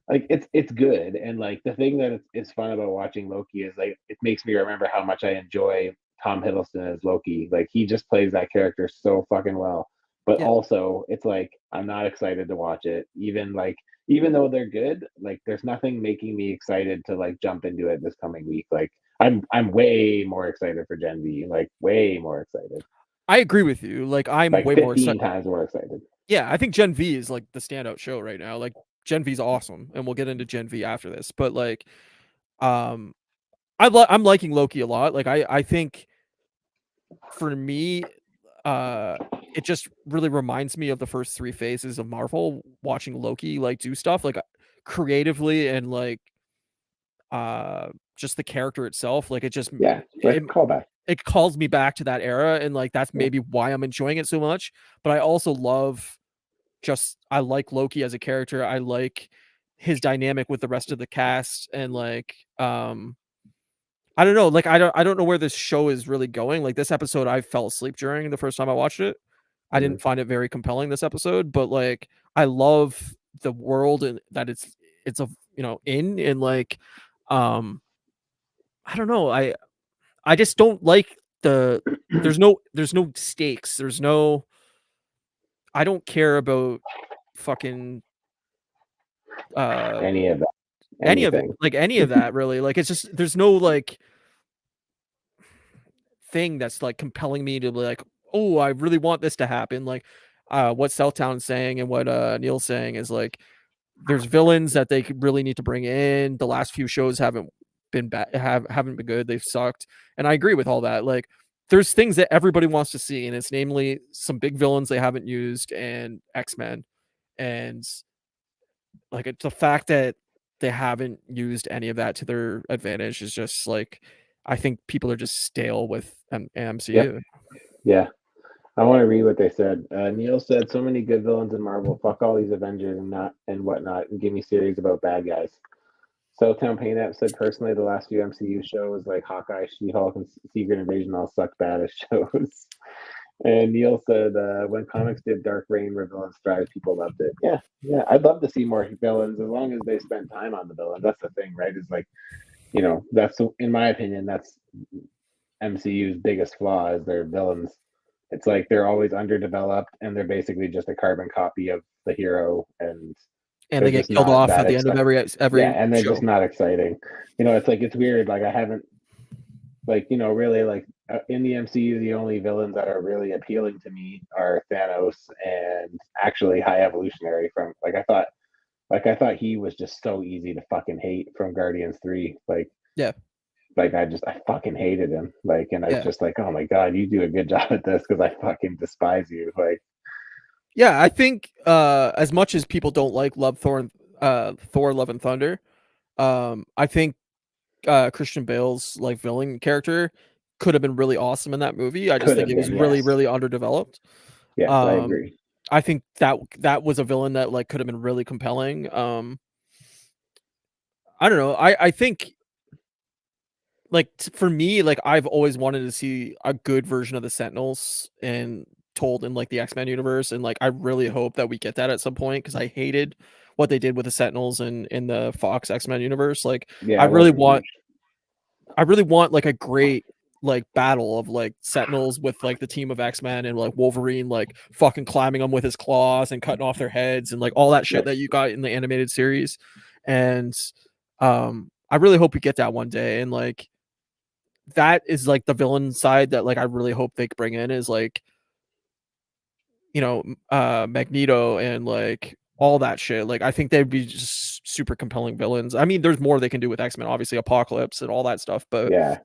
Like it's good, and like the thing that is fun about watching Loki is like it makes me remember how much I enjoy Tom Hiddleston as Loki. Like he just plays that character so fucking well. But Yeah. also, it's like I'm not excited to watch it. Even though they're good, like there's nothing making me excited to like jump into it this coming week. Like I'm way more excited for Gen V. Like way more excited. I agree with you. Like, I'm Like way more 15 excited. times more excited. Yeah, I think Gen V is like the standout show right now. Like, Gen V's awesome, and we'll get into Gen V after this. But like, um, I'm liking Loki a lot. Like, I think for me, uh, it just really reminds me of the first 3 phases of Marvel, watching Loki, like, do stuff, like, creatively and, like, just the character itself, like, it just Yeah, like callback. it calls me back to that era, and, like, that's Yeah. maybe why I'm enjoying it so much, but I also love I like Loki as a character, I like his dynamic with the rest of the cast, and, like, I don't know, like, I don't know where this show is really going. Like, this episode, I fell asleep during the first time I watched it. I Mhm. didn't find it very compelling this episode, but, like, I love the world and that it's a in, and, like, um, I don't know, I just don't like the there's no stakes, there's no I don't care about fucking, uh, Any of that, any of it, anything. like, any of that really, like, it's just there's no, like, thing that's like compelling me to be like, oh, I really want this to happen. Like, what Southtown's saying and what Neil's saying is like, there's villains that they could really need to bring in. The last few shows haven't been bad, haven't been good. They've sucked, and I agree with all that. Like, there's things that everybody wants to see, and it's namely some big villains they haven't used and X-Men, and like it's the fact that they haven't used any of that to their advantage is just like, I think people are just stale with Yep. MCU. Yeah. I want to read what they said. Neil said, "So many good villains in Marvel. Fuck all these Avengers and whatnot, and give me series about bad guys." Southtown Paint App said, "Personally, the last few MCU shows like Hawkeye, She-Hulk, and Secret Invasion all suck bad as shows." And Neil said, "When comics did Dark Reign where villains thrive, people loved it." Yeah, yeah. I'd love to see more villains as long as they spend time on the villains. That's the thing, right? Is like, that's in my opinion, that's MCU's biggest flaw is their villains. It's like they're always underdeveloped and they're basically just a carbon copy of the hero, and And they're they get just killed not off that at the end of exciting. Yeah, every and they're just show. not exciting. It's like it's weird. Like I haven't like really like in the MCU, the only villains that are really appealing to me are Thanos and actually High Evolutionary from I thought he was just so easy to fucking hate from Guardians 3. Yeah, I fucking hated him. And I was yeah, just like, oh my god, you do a good job at this because I fucking despise you. yeah. I think as much as people don't like Thor: Love and Thunder, I think Christian Bale's like villain character could have been really awesome in that movie. I just Could think have it was been, really, yes. really underdeveloped. Yes, I Um, agree. I think that was a villain that like could have been really compelling. I don't know. I think like for me, like I've always wanted to see a good version of the Sentinels and told in like the X-Men universe, and like I really hope that we get that at some point because I hated what they did with the Sentinels in the Fox X-Men universe. Like Yeah, I I really wasn't want huge. I really want like a great like battle of like Sentinels with like the team of X-Men and like Wolverine like fucking climbing them with his claws and cutting off their heads and like all that shit Yes. that you got in the animated series. And I really hope we get that one day. And like that is like the villain side that like I really hope they bring in is like, Magneto and like all that shit. Like I think they'd be just super compelling villains. I mean, there's more they can do with X-Men, obviously Apocalypse and all that stuff, but Yeah.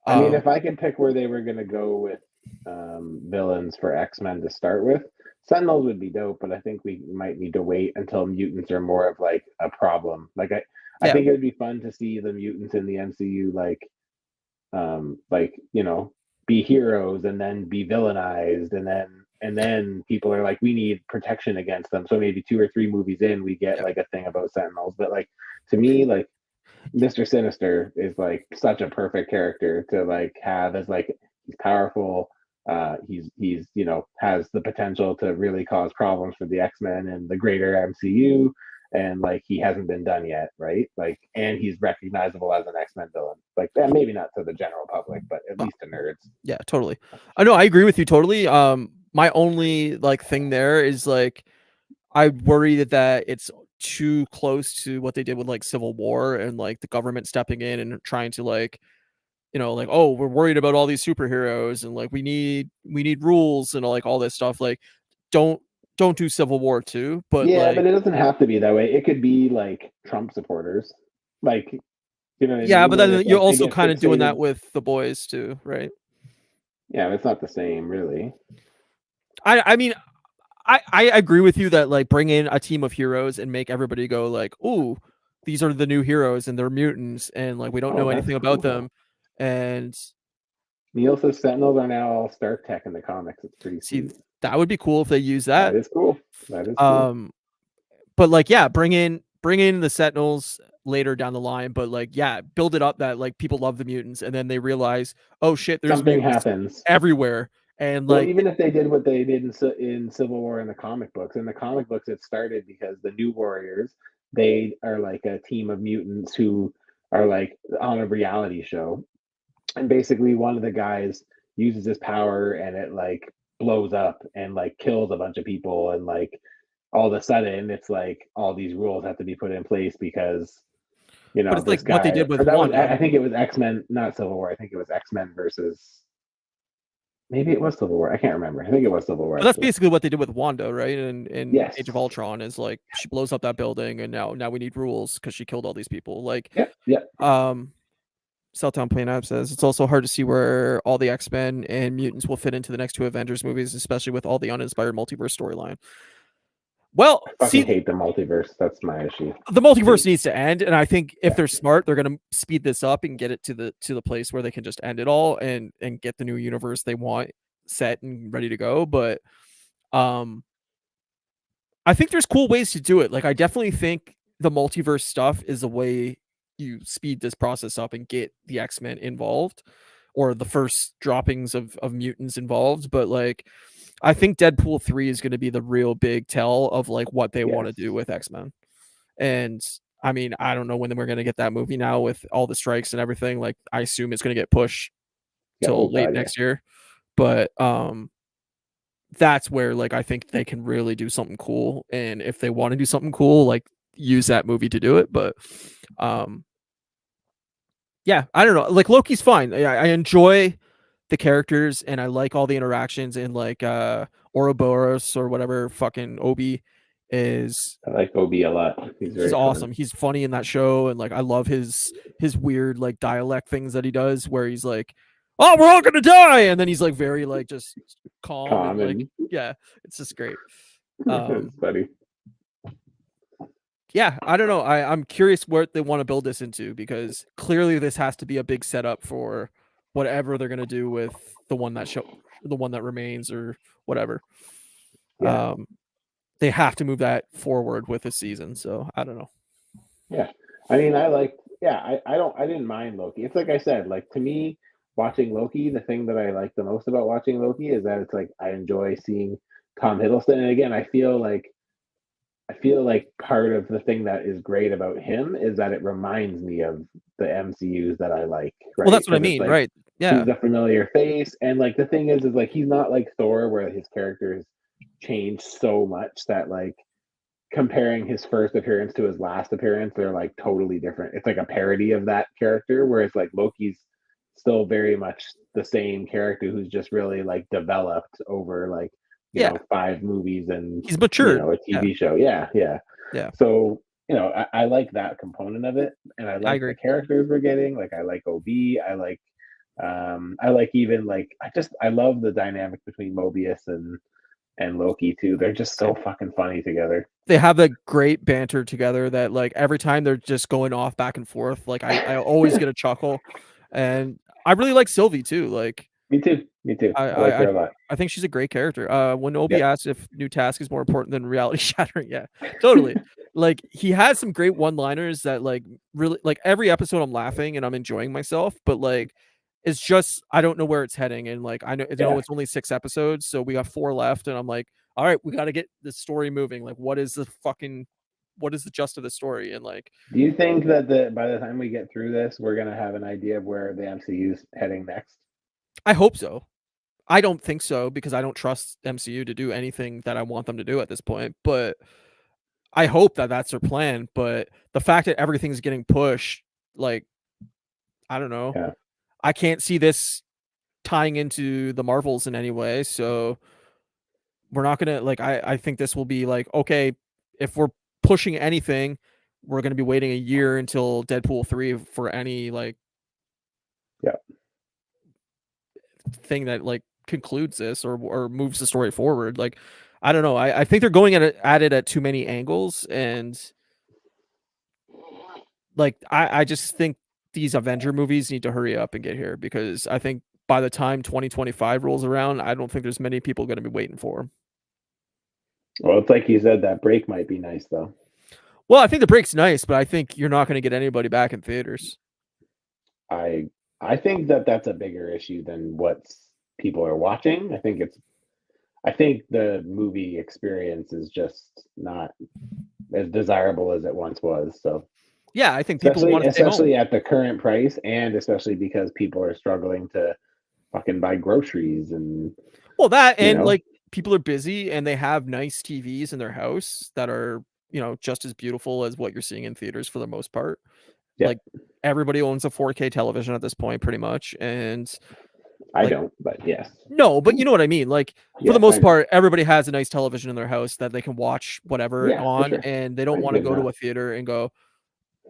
I mean, if I could pick where they were going to go with villains for X-Men to start with, Sentinels would be dope, but I think we might need to wait until mutants are more of like a problem. I Yeah. think it would be fun to see the mutants in the MCU be heroes and then be villainized, and then people are like, we need protection against them. So maybe 2 or 3 movies in, we get like a thing about Sentinels. But like, to me, like, Mr. Sinister is like such a perfect character to like have as like, he's powerful. He's has the potential to really cause problems for the X-Men and the greater MCU, and like he hasn't been done yet, right? Like, and he's recognizable as an X-Men villain. Like that, maybe not to the general public, but at least to nerds. Yeah, totally. I know, I agree with you totally. My only like thing there is like I worry that it's too close to what they did with like Civil War and like the government stepping in and trying to like, like, oh, we're worried about all these superheroes and like we need rules and like all this stuff. Like, don't do Civil War too, but Yeah, but like, it doesn't have to be that way. It could be like Trump supporters, like, you know what I yeah, mean? but Where then it's you're like they also get kind of doing that fixated. with The Boys too, right? Yeah, it's not the same, really. I mean, I agree with you that like bring in a team of heroes and make everybody go like, ooh, these are the new heroes and they're mutants and like we don't Oh, know that's anything about cool. them. And Neil says Sentinels are now all Stark Tech in the comics. It's pretty see, sweet. that would be cool if they use That that. is cool. That is cool. Um, but like, yeah, bring in the Sentinels later down the line. But like, yeah, build it up that like people love the mutants, and then they realize, oh shit, there's Something mutants happens. everywhere, and Well, like, even if they did what they did in Civil War in the comic books, it started because the New Warriors, they are like a team of mutants who are like on a reality show, and basically one of the guys uses his power and it like blows up and like kills a bunch of people, and like all of a sudden it's like all these rules have to be put in place because but it's like this what they guy, did with or that was, Wanda. I think it was X-Men, not Civil War. I think it was X-Men versus, maybe it was Civil War. I can't remember. I think it was Civil War But that's actually. basically what they did with Wanda, right? In Yes. Age of Ultron is like she blows up that building, and now we need rules because she killed all these people. Like, Yep. Yep. Celltown Plain App says it's also hard to see where all the X-Men and mutants will fit into the next 2 Avengers movies, especially with all the uninspired multiverse storyline. Well, I fucking see, hate the multiverse. That's my issue. the multiverse needs to end, and I think if Yeah. they're smart, they're going to speed this up and get it to the place where they can just end it all and get the new universe they want set and ready to go. But um I think there's cool ways to do it. Like, I definitely think the multiverse stuff is a way you speed this process up and get the X-Men involved, or the first droppings of mutants involved. But like, I think Deadpool 3 is going to be the real big tell of like what they want to Yes. do with X-Men. And I mean, I don't know when we're going to get that movie now with all the strikes and everything. Like, I assume it's going to get pushed Yeah. Oh till late god. Yeah. next year. But that's where like I think they can really do something cool. And if they want to do something cool, like use that movie to do it. But yeah, I don't know. Like, Loki's fine. I enjoy the characters and I like all the interactions, and like Ouroboros or whatever fucking Obi is. I like Obi a lot. He's He's very fun. awesome. He's funny in that show, and like I love his weird like dialect things that he does, where he's like, "Oh, we're all gonna die," and then he's like very like just calm and like, And yeah, it's just great. it's funny. Yeah, I don't know. I'm curious what they want to build this into, because clearly this has to be a big setup for whatever they're gonna do with the one that remains or whatever. Yeah. They have to move that forward with a season. So I don't know. Yeah. I mean, I didn't mind Loki. It's like I said, like, to me, watching Loki, the thing that I like the most about watching Loki is that it's like I enjoy seeing Tom Hiddleston. And again, I feel like part of the thing that is great about him is that it reminds me of the MCUs that I like, right? Well, that's what I Because it's mean, like right? Yeah, he's a familiar face, and like the thing is like he's not like Thor, where his character has changed so much that like comparing his first appearance to his last appearance, they're like totally different. It's like a parody of that character, whereas like Loki's still very much the same character who's just really like developed over like yeah. 5 movies and He's matured. a Yeah, TV show. Yeah, yeah. yeah. So I like that component of it, and I I like the agree. characters we're getting. Like I like OB. I like I like even like I love the dynamic between Mobius and Loki too. They're just so fucking funny together. They have that great banter together that like every time they're just going off back and forth. Like I always get a chuckle, and I really like Sylvie too. Like Me too. Me too. I I like I I her a lot. I think she's a great character. When Obi Yep. asked if new task is more important than reality shattering, yeah, totally. Like he has some great one-liners that like really like every episode I'm laughing and I'm enjoying myself, but like it's just I don't know where it's heading, and like I know Yeah. it's only 6 episodes, so we got 4 left, and I'm like, all right, we got to get the story moving. Like, what is the gist of the story? And like, Do you think that by the time we get through this, we're gonna have an idea of where the MCU's heading next? I hope so. I don't think so because I don't trust MCU to do anything that I want them to do at this point, but I hope that that's their plan. But the fact that everything's getting pushed, like, I don't know. Yeah. I can't see this tying into the Marvels in any way. So we're not gonna like I think this will be like, okay, if we're pushing anything, we're gonna be waiting a year until Deadpool 3 for any like Yeah. thing that like concludes this or moves the story forward. Like, I don't know. I think they're going at it at too many angles, and like I just think these Avenger movies need to hurry up and get here because I think by the time 2025 rolls around, I don't think there's many people going to be waiting for them. Well, it's like you said, that break might be nice though. Well, I think the break's nice, but I think you're not going to get anybody back in theaters. I I think that that's a bigger issue than what people are watching. I think the movie experience is just not as desirable as it once was. So Yeah, I think people want to stay home. especially at the current price, and especially because people are struggling to fucking buy groceries and Well, that you and know, like people are busy and they have nice TVs in their house that are, just as beautiful as what you're seeing in theaters for the most part. yeah, Like everybody owns a 4K television at this point pretty much, and I like don't, but yes, no, but you know what I mean. Like for the yes, I most know, part, everybody has a nice television in their house that they can watch whatever yeah, for on, sure. and they don't Mine's want to good go to enough. a theater and go,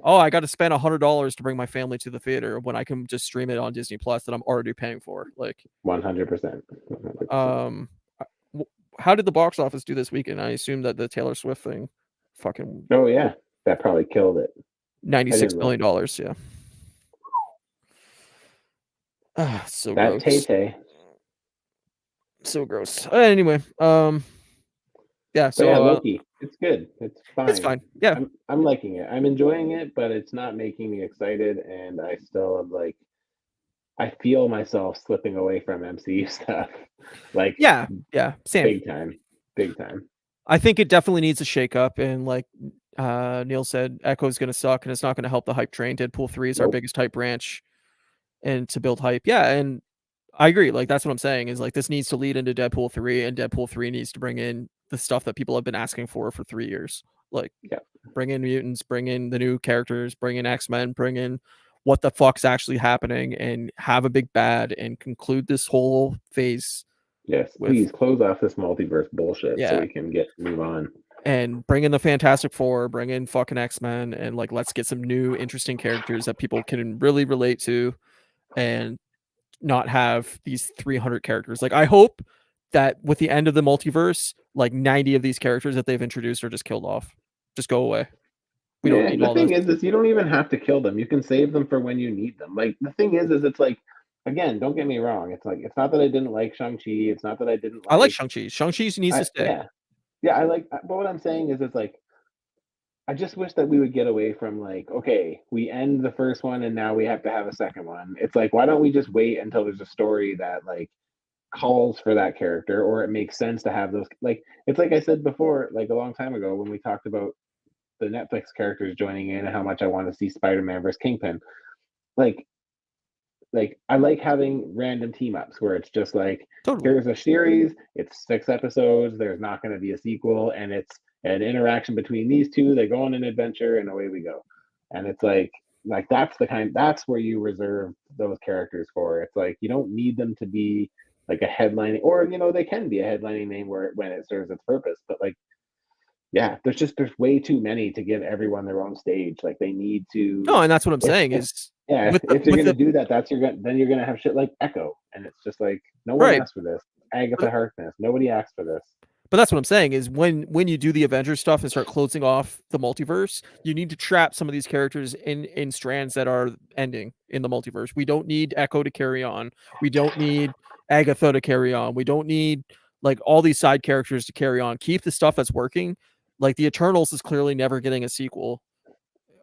"Oh, I got to spend $100 to bring my family to the theater when I can just stream it on Disney Plus that I'm already paying for." Like, 100%, 100%. um, how did the box office do this weekend? I assume that the Taylor Swift thing, fucking Oh yeah, that probably killed it. I $96 didn't look. million dollars. Yeah, so That Tay gross, Tay. so gross. Anyway, yeah. But yeah, So Loki, it's good. It's it's fine. fine. Yeah, I'm liking it. I'm enjoying it, but it's not making me excited, and I still am like I feel myself slipping away from MCU stuff. Like yeah, yeah. Same. big time. Big time. I think it definitely needs a shake up, and like Neil said, Echo's gonna suck, and it's not gonna help the hype train. Deadpool 3 is our Nope. biggest hype branch, and to build hype, yeah, and I agree. Like that's what I'm saying is like this needs to lead into Deadpool 3, and Deadpool 3 needs to bring in the stuff that people have been asking for 3 years. Like Yeah. bring in mutants, bring in the new characters, bring in X-Men, bring in what the fuck's actually happening, and have a big bad and conclude this whole phase Yes. with Please close off this multiverse bullshit so yeah, we can move on. and bring in the Fantastic Four, bring in fucking X-Men, and like let's get some new interesting characters that people can really relate to, and not have these 300 characters. Like I hope that with the end of the multiverse, like 90 of these characters that they've introduced are just killed off. Just go away. We don't Yeah, need the all this. thing is you don't even have to kill them. You can save them for when you need them. Like the thing is it's like again, don't get me wrong. It's like it's not that I didn't like Shang-Chi. It's not that I didn't I like like Shang-Chi. Shang-Chi needs to stay. yeah. Yeah, I like but what I'm saying is it's like I just wish that we would get away from like, okay, we end the first one and now we have to have a second one. It's like, why don't we just wait until there's a story that like calls for that character or it makes sense to have those like it's like I said before, like a long time ago when we talked about the Netflix characters joining in and how much I want to see Spider-Man versus Kingpin. Like I like having random team ups where it's just like Totally. here's a series, it's 6 episodes, there's not going to be a sequel, and it's an interaction between these two. They go on an adventure, and away we go. And it's like that's where you reserve those characters for. It's like you don't need them to be like a headlining, or they can be a headlining name where when it serves its purpose. But like, yeah, there's way too many to give everyone their own stage. Like they need No, to and that's what I'm saying if is Yeah, with if you're with gonna the do that, then you're gonna have shit like Echo, and it's just like no one right. asked for this. Agatha Harkness, nobody asked for this. But that's what I'm saying is when you do the Avengers stuff and start closing off the multiverse, you need to trap some of these characters in strands that are ending in the multiverse. We don't need Echo to carry on. We don't need Agatha to carry on. We don't need like all these side characters to carry on. Keep the stuff that's working. Like the Eternals is clearly never getting a sequel,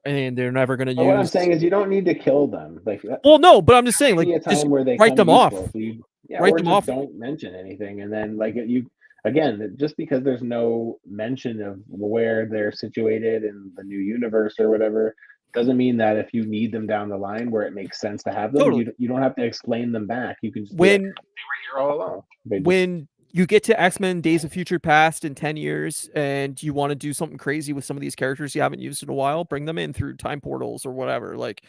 and they're never going to But what I'm use. saying is, you don't need to kill them. Like Well, no, but I'm just saying, might like, be a just time where they write come them off. useful. So yeah, Write or them just off. don't mention anything, and then like you again, just because there's no mention of where they're situated in the new universe or whatever, doesn't mean that if you need them down the line where it makes sense to have them, Totally. you don't have to explain them back. You can just be like, When they were here all along. when you get to X-Men Days of Future Past in 10 years and you want to do something crazy with some of these characters you haven't used in a while, bring them in through time portals or whatever, like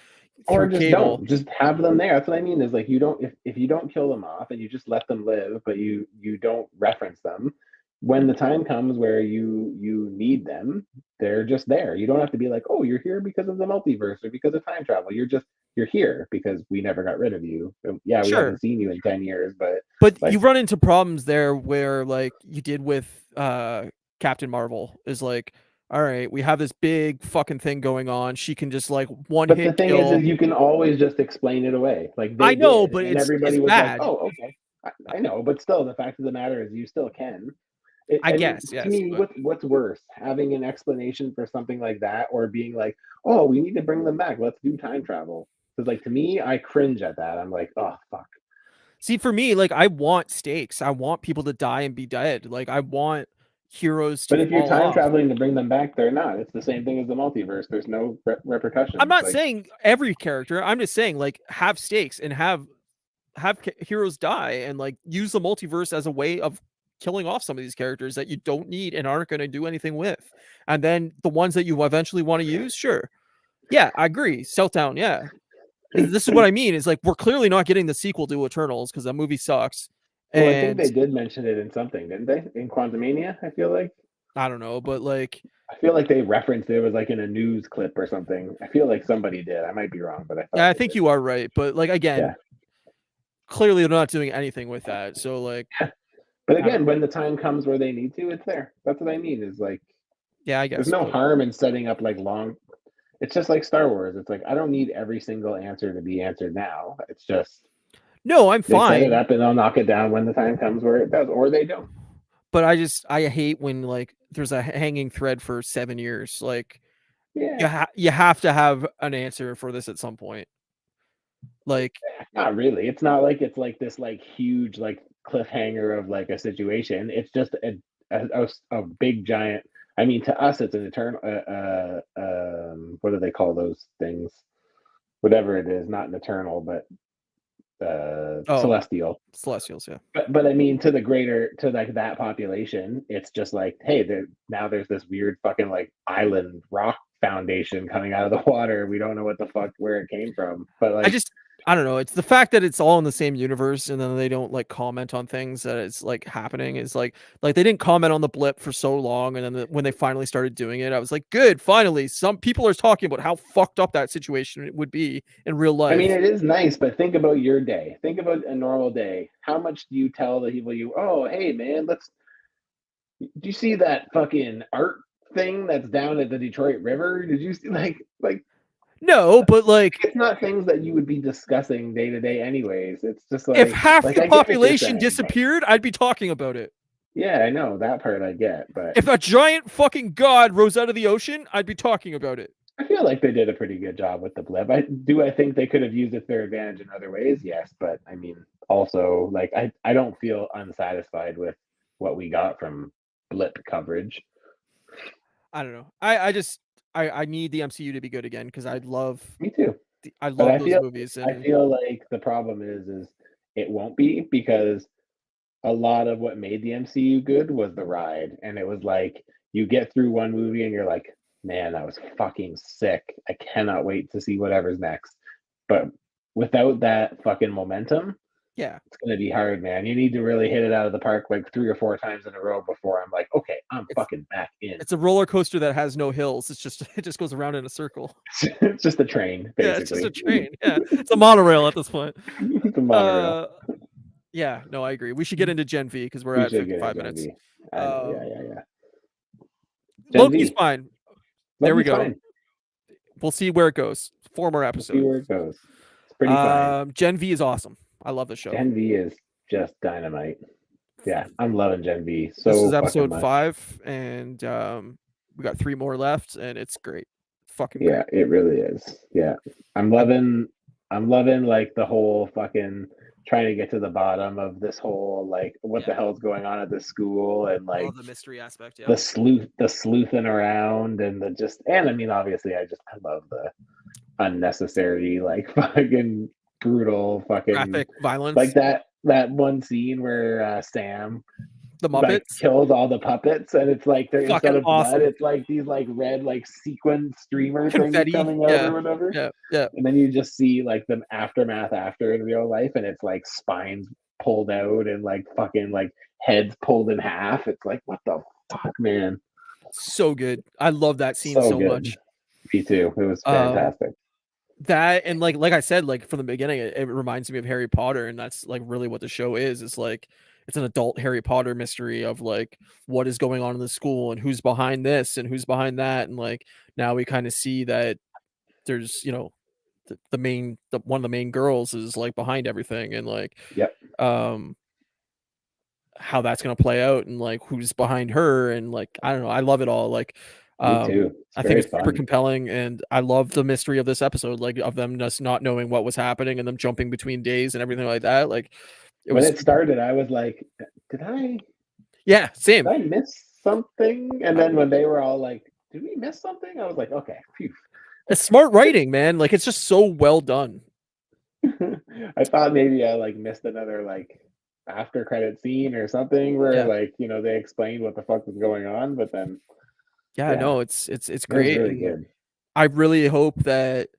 Or through just Cable. don't have them there. That's what I mean, is like, you don't, if you don't kill them off and you just let them live, but you don't reference them, when the time comes where you need them, they're just there. You don't have to be like, oh, you're here because of the multiverse or because of time travel. You're here because we never got rid of you. Yeah, we Sure. haven't seen you in 10 years, but But like, you run into problems there where like you did with Captain Marvel is like, all right, we have this big fucking thing going on. She can just like one but the hit thing is kill. you can always just explain it away. Like I they know, did, but and it's everybody was like, bad. oh, okay. I know, but still, the fact of the matter is you still can. I I mean, guess, to yes, me, but what's worse, having an explanation for something like that, or being like, "Oh, we need to bring them back. Let's do time travel." Because, like, to me, I cringe at that. I'm like, "Oh, fuck." see, for me, like I want stakes. I want people to die and be dead. Like I want heroes to But if you're fall time off. traveling to bring them back, they're not. It's the same thing as the multiverse. There's no I'm repercussions. not Like, saying every character. I'm just saying like have stakes and have heroes die and like use the multiverse as a way of killing off some of these characters that you don't need and aren't going to do anything with. And then the ones that you eventually want to use, sure. Yeah, I agree. Southtown, yeah. This is what I mean. Is like we're clearly not getting the sequel to Eternals because that movie sucks. well, I think And they did mention it in something, didn't they? In Quantumania, I feel like. I don't know, but like I feel like they referenced it was like in a news clip or something. I feel like somebody did. I might be wrong, but I yeah, thought I they think did. you are right. But like again, Yeah. clearly they're not doing anything with that. So like But I don't again, know. when the time comes where they need to, it's there. That's what I mean. Is like, Yeah, I there's guess. no But harm in setting up like long. It's just like Star Wars. It's like I don't need every single answer to be answered now. It's just no, I'm they set it fine. up and they'll knock it down when the time comes where it does, or they don't. But I hate when like there's a hanging thread for 7 years. Like Yeah, you have to have an answer for this at some point. Like not really. It's not like it's like this like huge like cliffhanger of like a situation. It's just a big giant. I mean, to us, it's an eternal. What do they call those things? Whatever it is, not an eternal, but oh, celestial. Celestials, yeah. But I mean, to like that population, it's just like, hey, now there's this weird fucking like island rock foundation coming out of the water. We don't know what the fuck where it came from, but I like, just I don't know. It's the fact that it's all in the same universe and then they don't like comment on things that it's like happening. Is like they didn't comment on the blip for so long, and then when they finally started doing it, I was like, good, finally. Some people are talking about how fucked up that situation would be in real I mean, life. it is nice, but think about your day. Think about a normal day. How much do you tell the people oh, hey man, do you see that fucking art thing that's down at the Detroit River? Did you see like No, but like it's not things that you would be discussing day to day anyways. It's just if half like the I get what you're population saying, but disappeared, I'd be talking about it. yeah, I know that part I get, but If a giant fucking god rose out of the ocean, I'd be talking about it. I feel like they did a pretty good job with the blip. I think they could have used it to their advantage in other ways, yes, but I mean also like I don't feel unsatisfied with what we got from blip coverage. I don't know. I just I need the MCU to be good again because Me too. I But love those movies I and feel like the problem is it won't be because a lot of what made the MCU good was the ride. And it was like you get through one movie and you're like, man, that was fucking sick. I cannot wait to see whatever's next. But without that fucking momentum, yeah. it's gonna be hard, man. You need to really hit it out of the park like 3 or 4 times in a row before I'm like, okay, I'm It's fucking back in. insane. It's a roller coaster that has no hills. It's just it just goes around in a circle. It's just a train, basically. Yeah, it's just a train. Yeah, it's a monorail at this point. It's a monorail. Yeah, no, I agree. We should get into Gen V because we're We at should get 55 into Gen minutes. V. I know. Yeah. Gen Loki's V. fine. There we Loki's go. fine. We'll see where it goes. 4 more We'll episodes. see where it goes. It's pretty fine. Gen V is awesome. I love the show. Gen V is just dynamite. Yeah, I'm loving Gen V so This is fucking episode much. 5, and we got 3 more left, and it's great. Fucking Yeah, great. it really is. Yeah, I'm loving like the whole fucking trying to get to the bottom of this whole like what the hell's going on at the school, and like the mystery aspect. Yeah, the sleuthing around, and I mean obviously I love the unnecessary like fucking brutal fucking graphic violence, like that one scene where Sam the Muppets like kills all the puppets, and it's like they're instead of awesome. blood, it's like these like red like sequin streamer Confetti. things coming out or whatever. Yeah. And then you just see like the aftermath after in real life, and it's like spines pulled out and like fucking like heads pulled in half. It's like what the fuck, man. So good. I love that scene so much. Me too. It was fantastic. That and like I said, like from the beginning, it reminds me of Harry Potter, and that's like really what the show is. It's like it's an adult Harry Potter mystery of like what is going on in the school and who's behind this and who's behind that, and like now we kind of see that there's one of the main girls is like behind everything, and like how that's gonna play out, and like who's behind her, and like I don't know, I love it all. Like me too. I think it's super compelling, and I love the mystery of this episode, like of them just not knowing what was happening and them jumping between days and everything like that. Like when it started, I was like, same. Did I miss something? And then when they were all like, did we miss something? I was like, okay, phew. It's smart writing, man. Like it's just so well done. I thought maybe I like missed another like after credit scene or something where like they explained what the fuck was going on, but then no, it's great. It was really good. I really hope that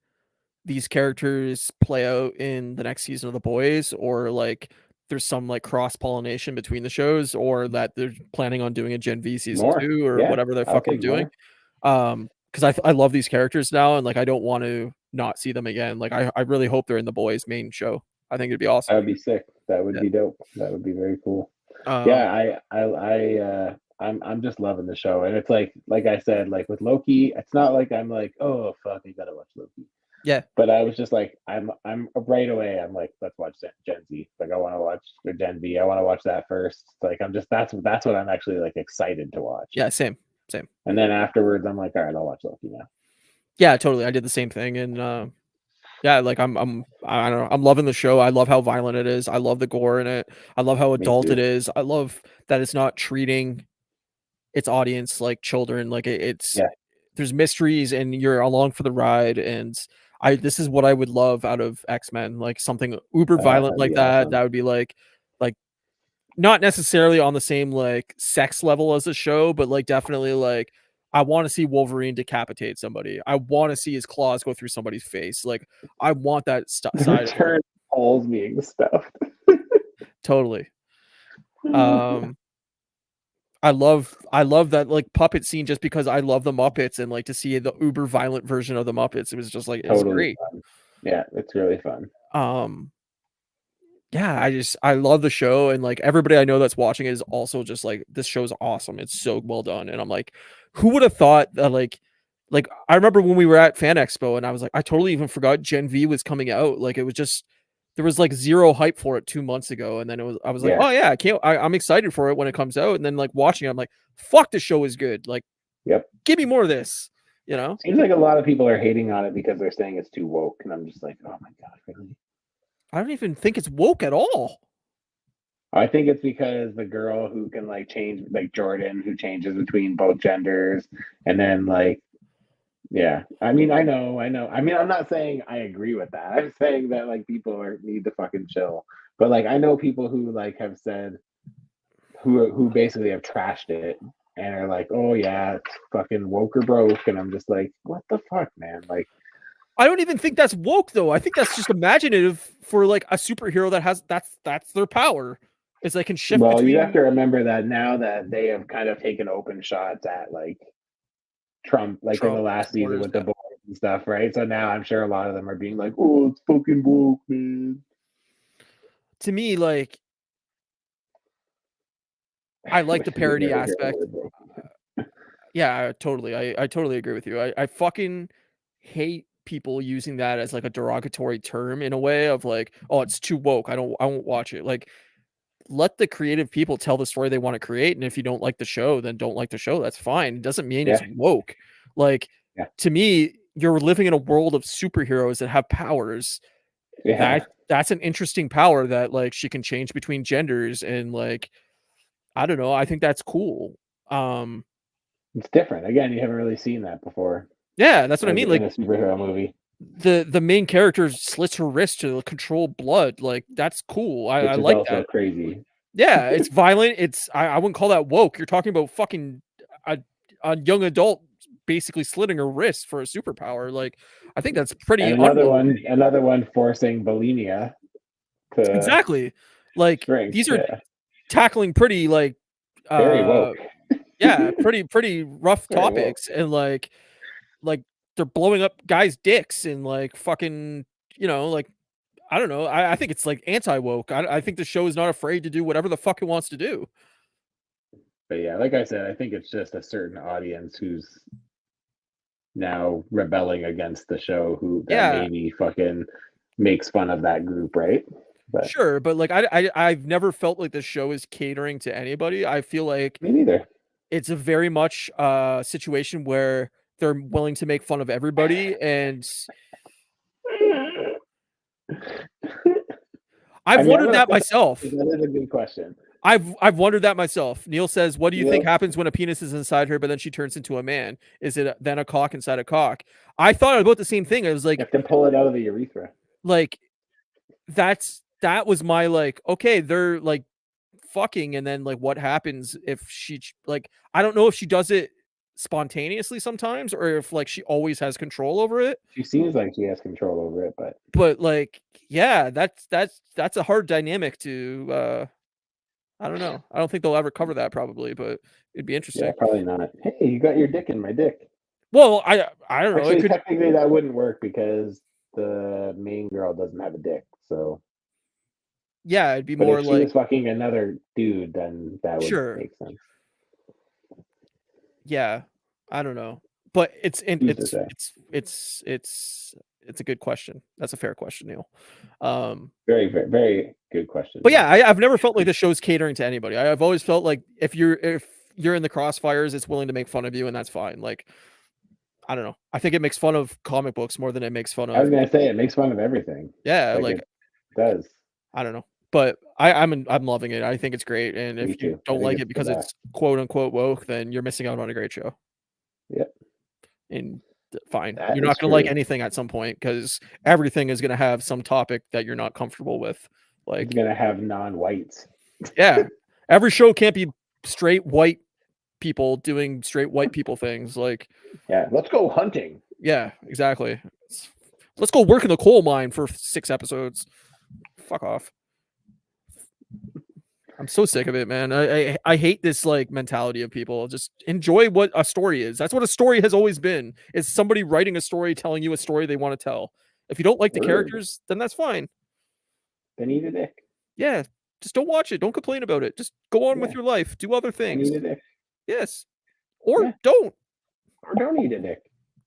these characters play out in the next season of The Boys, or like there's some like cross pollination between the shows, or that they're planning on doing a Gen V season 2 or whatever they're fucking doing. Because I love these characters now, and like I don't want to not see them again. Like I really hope they're in The Boys main show. I think it'd be awesome. That would be sick. That would be dope. That would be very cool. I'm just loving the show, and it's like I said, like with Loki, it's not like I'm like, oh fuck, I gotta watch Loki. Yeah, but I was just like, I'm right away. I'm like, let's watch Gen Z. Like I want to watch Gen V. I want to watch that first. Like I'm just that's what I'm actually like excited to watch. Yeah, same. And then afterwards, I'm like, all right, I'll watch Loki now. Yeah, totally. I did the same thing, and like I don't know. I'm loving the show. I love how violent it is. I love the gore in it. I love how adult it is. I love that it's not treating its audience like children. Like it's there's mysteries, and you're along for the ride. And this is what I would love out of X-Men, like something uber violent like that. Awesome. That would be like not necessarily on the same like sex level as a show, but like definitely like I want to see Wolverine decapitate somebody. I want to see his claws go through somebody's face. Like I want that side of it. Holes being stuffed. Totally. I love that like puppet scene just because I love the Muppets, and like to see the uber violent version of the Muppets. It was just like, it's great. Fun. Yeah, it's really fun. I love the show, and like everybody I know that's watching it is also just like, this show's awesome. It's so well done. And I'm like, who would have thought that like I remember when we were at Fan Expo, and I was like, I totally even forgot Gen V was coming out. Like it was just, there was like zero hype for it 2 months ago, and then I was like, oh yeah, I'm excited for it when it comes out. And then like watching it, I'm like, fuck, the show is good. Like, give me more of this. Seems like a lot of people are hating on it because they're saying it's too woke, and I'm just like, oh my god, really? I don't even think it's woke at all. I think it's because the girl who can like change, like Jordan, who changes between both genders, and then like, I mean, I know. I mean, I'm not saying I agree with that. I'm saying that like people need to fucking chill. But like, I know people who like have said, who basically have trashed it and are like, oh yeah, it's fucking woke or broke, and I'm just like, what the fuck, man? Like, I don't even think that's woke though. I think that's just imaginative for like a superhero that has that's their power. is they can shift Well, you have between to remember that now that they have kind of taken open shots at like Trump, like in the Trump last season supporters. with the boys and stuff, right? So now I'm sure a lot of them are being like, "Oh, it's fucking woke, man." To me, like, I like the Which you parody never hear the aspect. word woke. Yeah, totally. I totally agree with you. I fucking hate people using that as like a derogatory term in a way of like, oh, it's too woke. I won't watch it. Like, let the creative people tell the story they want to create. And if you don't like the show, then don't like the show. That's fine. It doesn't mean it's Yeah, woke. Like, yeah, to me, you're living in a world of superheroes that have powers. yeah. That's an interesting power that like she can change between genders and like I don't know. I think that's cool. Um, It's different. Again, you haven't really seen that before yeah, that's what I as mean. in Like a superhero movie, the main character slits her wrist to control blood. Like that's cool. I which is like also that. crazy. Yeah, it's violent. I wouldn't call that woke. You're talking about fucking a, a young adult basically slitting her wrist for a superpower. Like I think that's pretty And unwoke. another one forcing bulimia to Exactly. Like drink. these are Yeah, tackling pretty like very woke. yeah, pretty rough Very woke. topics and like they're blowing up guys' dicks and like fucking, like I don't know. I think it's like anti woke. I think the show is not afraid to do whatever the fuck it wants to do. But yeah, like I said, I think it's just a certain audience who's now rebelling against the show who that Yeah, maybe fucking makes fun of that group, right? But sure, but like I've never felt like the show is catering to anybody. I feel like me neither. it's a very much situation where they're willing to make fun of everybody and I I've mean, I'm wondered gonna that flip it. myself. That is a good question. I've wondered that myself. Neil says, "What do you You think know, happens when a penis is inside her, but then she turns into a man? Is it then a cock inside a cock?" I thought about the same thing. I was you have to pull it out of the urethra. like that was my like, okay, they're like fucking, and then like what happens if like I don't know if she does it spontaneously sometimes or if like she always has control over it. She seems like she has control over it, but But like, yeah, that's a hard dynamic to I don't know. I don't think they'll ever cover that probably, but it'd be yeah, interesting. probably not. Hey, you got your dick in my dick. Well, I don't know. It Actually, could technically, that wouldn't work because the main girl doesn't have a dick. So, yeah, it'd be but more if she like was fucking another dude, then that would sure. make sense. Yeah. I don't know. But Who's to say? it's a good question. That's a fair question, Neil. Um, Very, very, very good question. but yeah, I've never felt like the show's catering to anybody. I've always felt like if you're in the crossfires, it's willing to make fun of you, and that's fine. Like I don't know. I think it makes fun of comic books more than it makes fun I was of gonna say it makes fun of everything. yeah, Like like it does. I don't know. But I'm loving it. I think it's great. And Me if you too. I don't think like it it's the because it's best. quote unquote woke, then you're missing out on a great show. Yep, And fine. that You're is not gonna like true. anything at some point because everything is gonna have some topic that you're not comfortable with. It's Like, gonna have non-whites. yeah. Every show can't be straight white people doing straight white people things. Like, Yeah, let's go hunting. yeah, exactly. Let's go work in the coal mine for 6 episodes. Fuck off. I'm so sick of it, man. I hate this like mentality of people. Just enjoy what a story is. That's what a story has always been. It's somebody writing a story, telling you a story they want to tell. If you don't like the Word. characters, then that's fine. Then eat a dick. Yeah, just don't watch it. Don't complain about it. Just go on with Yeah, your life. Do other and things. eat a dick. Yes, or Yeah, don't. or don't eat a dick.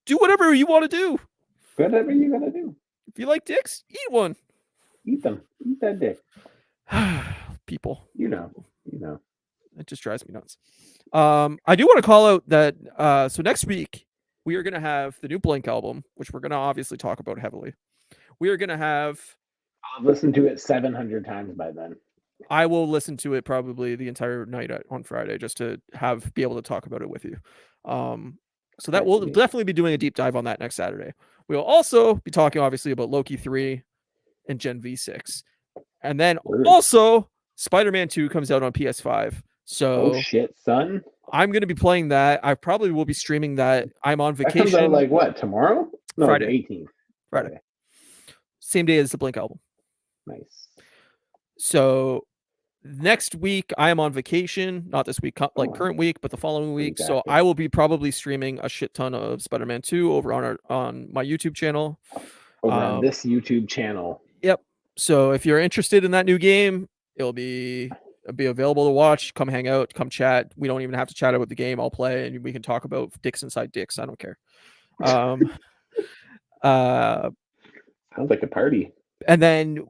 Do whatever you want to do. Whatever you gotta do, If you like dicks, eat one. eat them. Eat that dick. People. You know. You know. It just drives me nuts. I do want to call out that so next week we are going to have the new Blink album, which we're going to obviously talk about heavily. We are going to have. I've listened to it 700 times by then. I will listen to it probably the entire night on Friday just to be able to talk about it with you. So that Nice we'll to meet definitely be doing a deep dive on that next Saturday. We'll also be talking obviously about Loki 3 and Gen V6, and then Word. also Spider-Man 2 comes out on PS5. Oh So shit, son! I'm going to be playing that. I probably will be streaming that. I'm on That comes out vacation like what? Tomorrow? No, Friday. the 18th. Friday. Same day as the Blink album. Nice. So Next week, I am on vacation. Not this week, like current week, but the following week. So Exactly. I will be probably streaming a shit ton of Spider-Man 2 over on my YouTube channel. Over on this YouTube channel. Yep. So if you're interested in that new game, it'll be available to watch. Come hang out, come chat. We don't even have to chat about the game. I'll play and we can talk about dicks inside dicks. I don't care. Sounds like a party. And then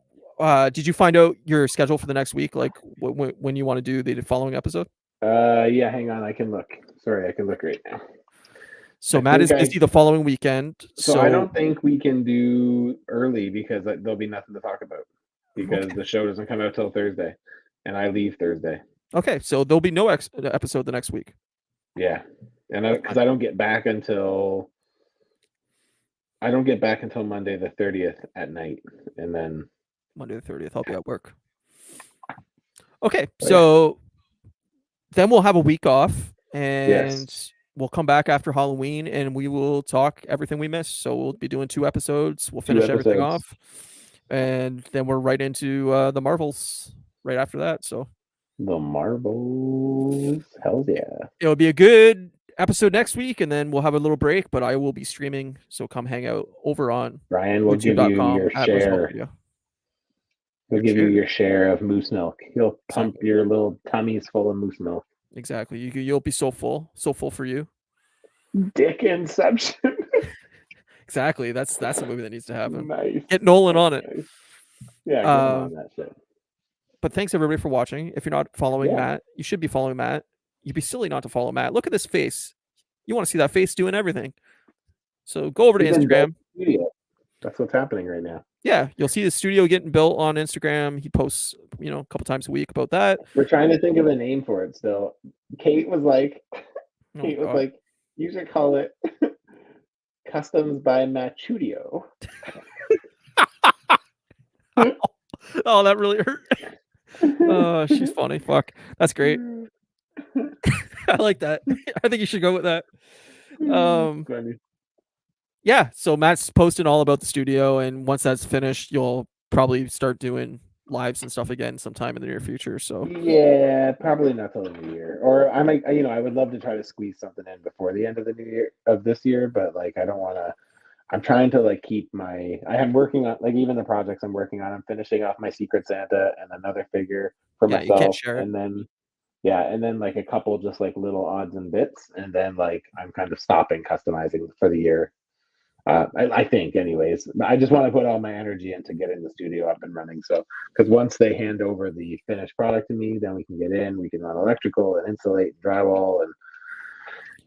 did you find out your schedule for the next week, like when you want to do the following episode? Yeah, hang on, I can look. Sorry, I can look right now. So Matt is busy the following weekend. So I don't think we can do early because there'll be nothing to talk about because the show doesn't come out till Thursday, and I leave Thursday. Okay, so there'll be no episode the next week. Yeah, and because I don't get back until Monday the 30th at night, and then Monday the 30th I'll be at work. Okay, so then we'll have a week off, and we'll come back after Halloween, and we will talk everything we missed. So we'll be doing 2 episodes. We'll finish everything off, and then we're right into the Marvels right after that. So the Marvels, hell yeah! It'll be a good episode next week, and then we'll have a little break. But I will be streaming, so come hang out over on Ryan will give you your share. He'll give you your share of moose milk. He'll pump your little tummies full of moose milk. Exactly. You'll be so full for you. Dick Inception. Exactly. That's a movie that needs to happen. Nice. Get Nolan on it. Nice. Yeah, get on that shit. But thanks everybody for watching. If you're not following Matt, you should be following Matt. You'd be silly not to follow Matt. Look at this face. You want to see that face doing everything. So go over to Instagram. That's what's happening right now. Yeah, you'll see the studio getting built on Instagram. He posts, a couple times a week about that. We're trying to think of a name for it still. Kate was like, you should call it Customs by Machudio. Oh, that really hurt. Oh, she's funny. Fuck. That's great. I like that. I think you should go with that. Funny. Yeah, so Matt's posting all about the studio, and once that's finished, you'll probably start doing lives and stuff again sometime in the near future. So yeah, probably not till the new year. Or I might, I would love to try to squeeze something in before the end of the new year of this year, but like I don't want to. I'm trying to like keep I am working on like even the projects I'm working on. I'm finishing off my Secret Santa and another figure for myself, you can't share it. and then like a couple just like little odds and bits, and then like I'm kind of stopping customizing for the year. I think, anyways. I just want to put all my energy into getting the studio up and running. So, because once they hand over the finished product to me, then we can get in. We can run electrical and insulate, and drywall, and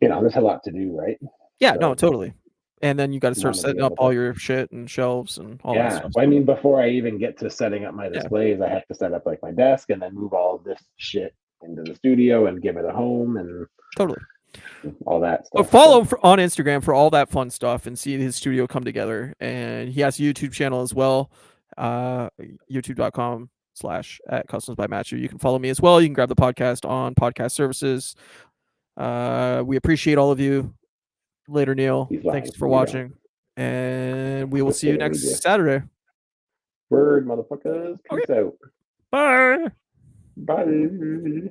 there's a lot to do, right? Yeah, no, totally. And then you got to start setting up all your shit and shelves and all that stuff. I mean, before I even get to setting up my displays, I have to set up like my desk and then move all of this shit into the studio and give it a home and totally all that stuff. But follow on Instagram for all that fun stuff and see his studio come together. And he has a YouTube channel as well, youtube.com/@customs-by-Matthew. You can follow me as well. You can grab the podcast on podcast services. We appreciate all of you. Later, Neil. Thanks for watching. And we will see you next Saturday. Word, motherfuckers. Peace out. Bye. Bye.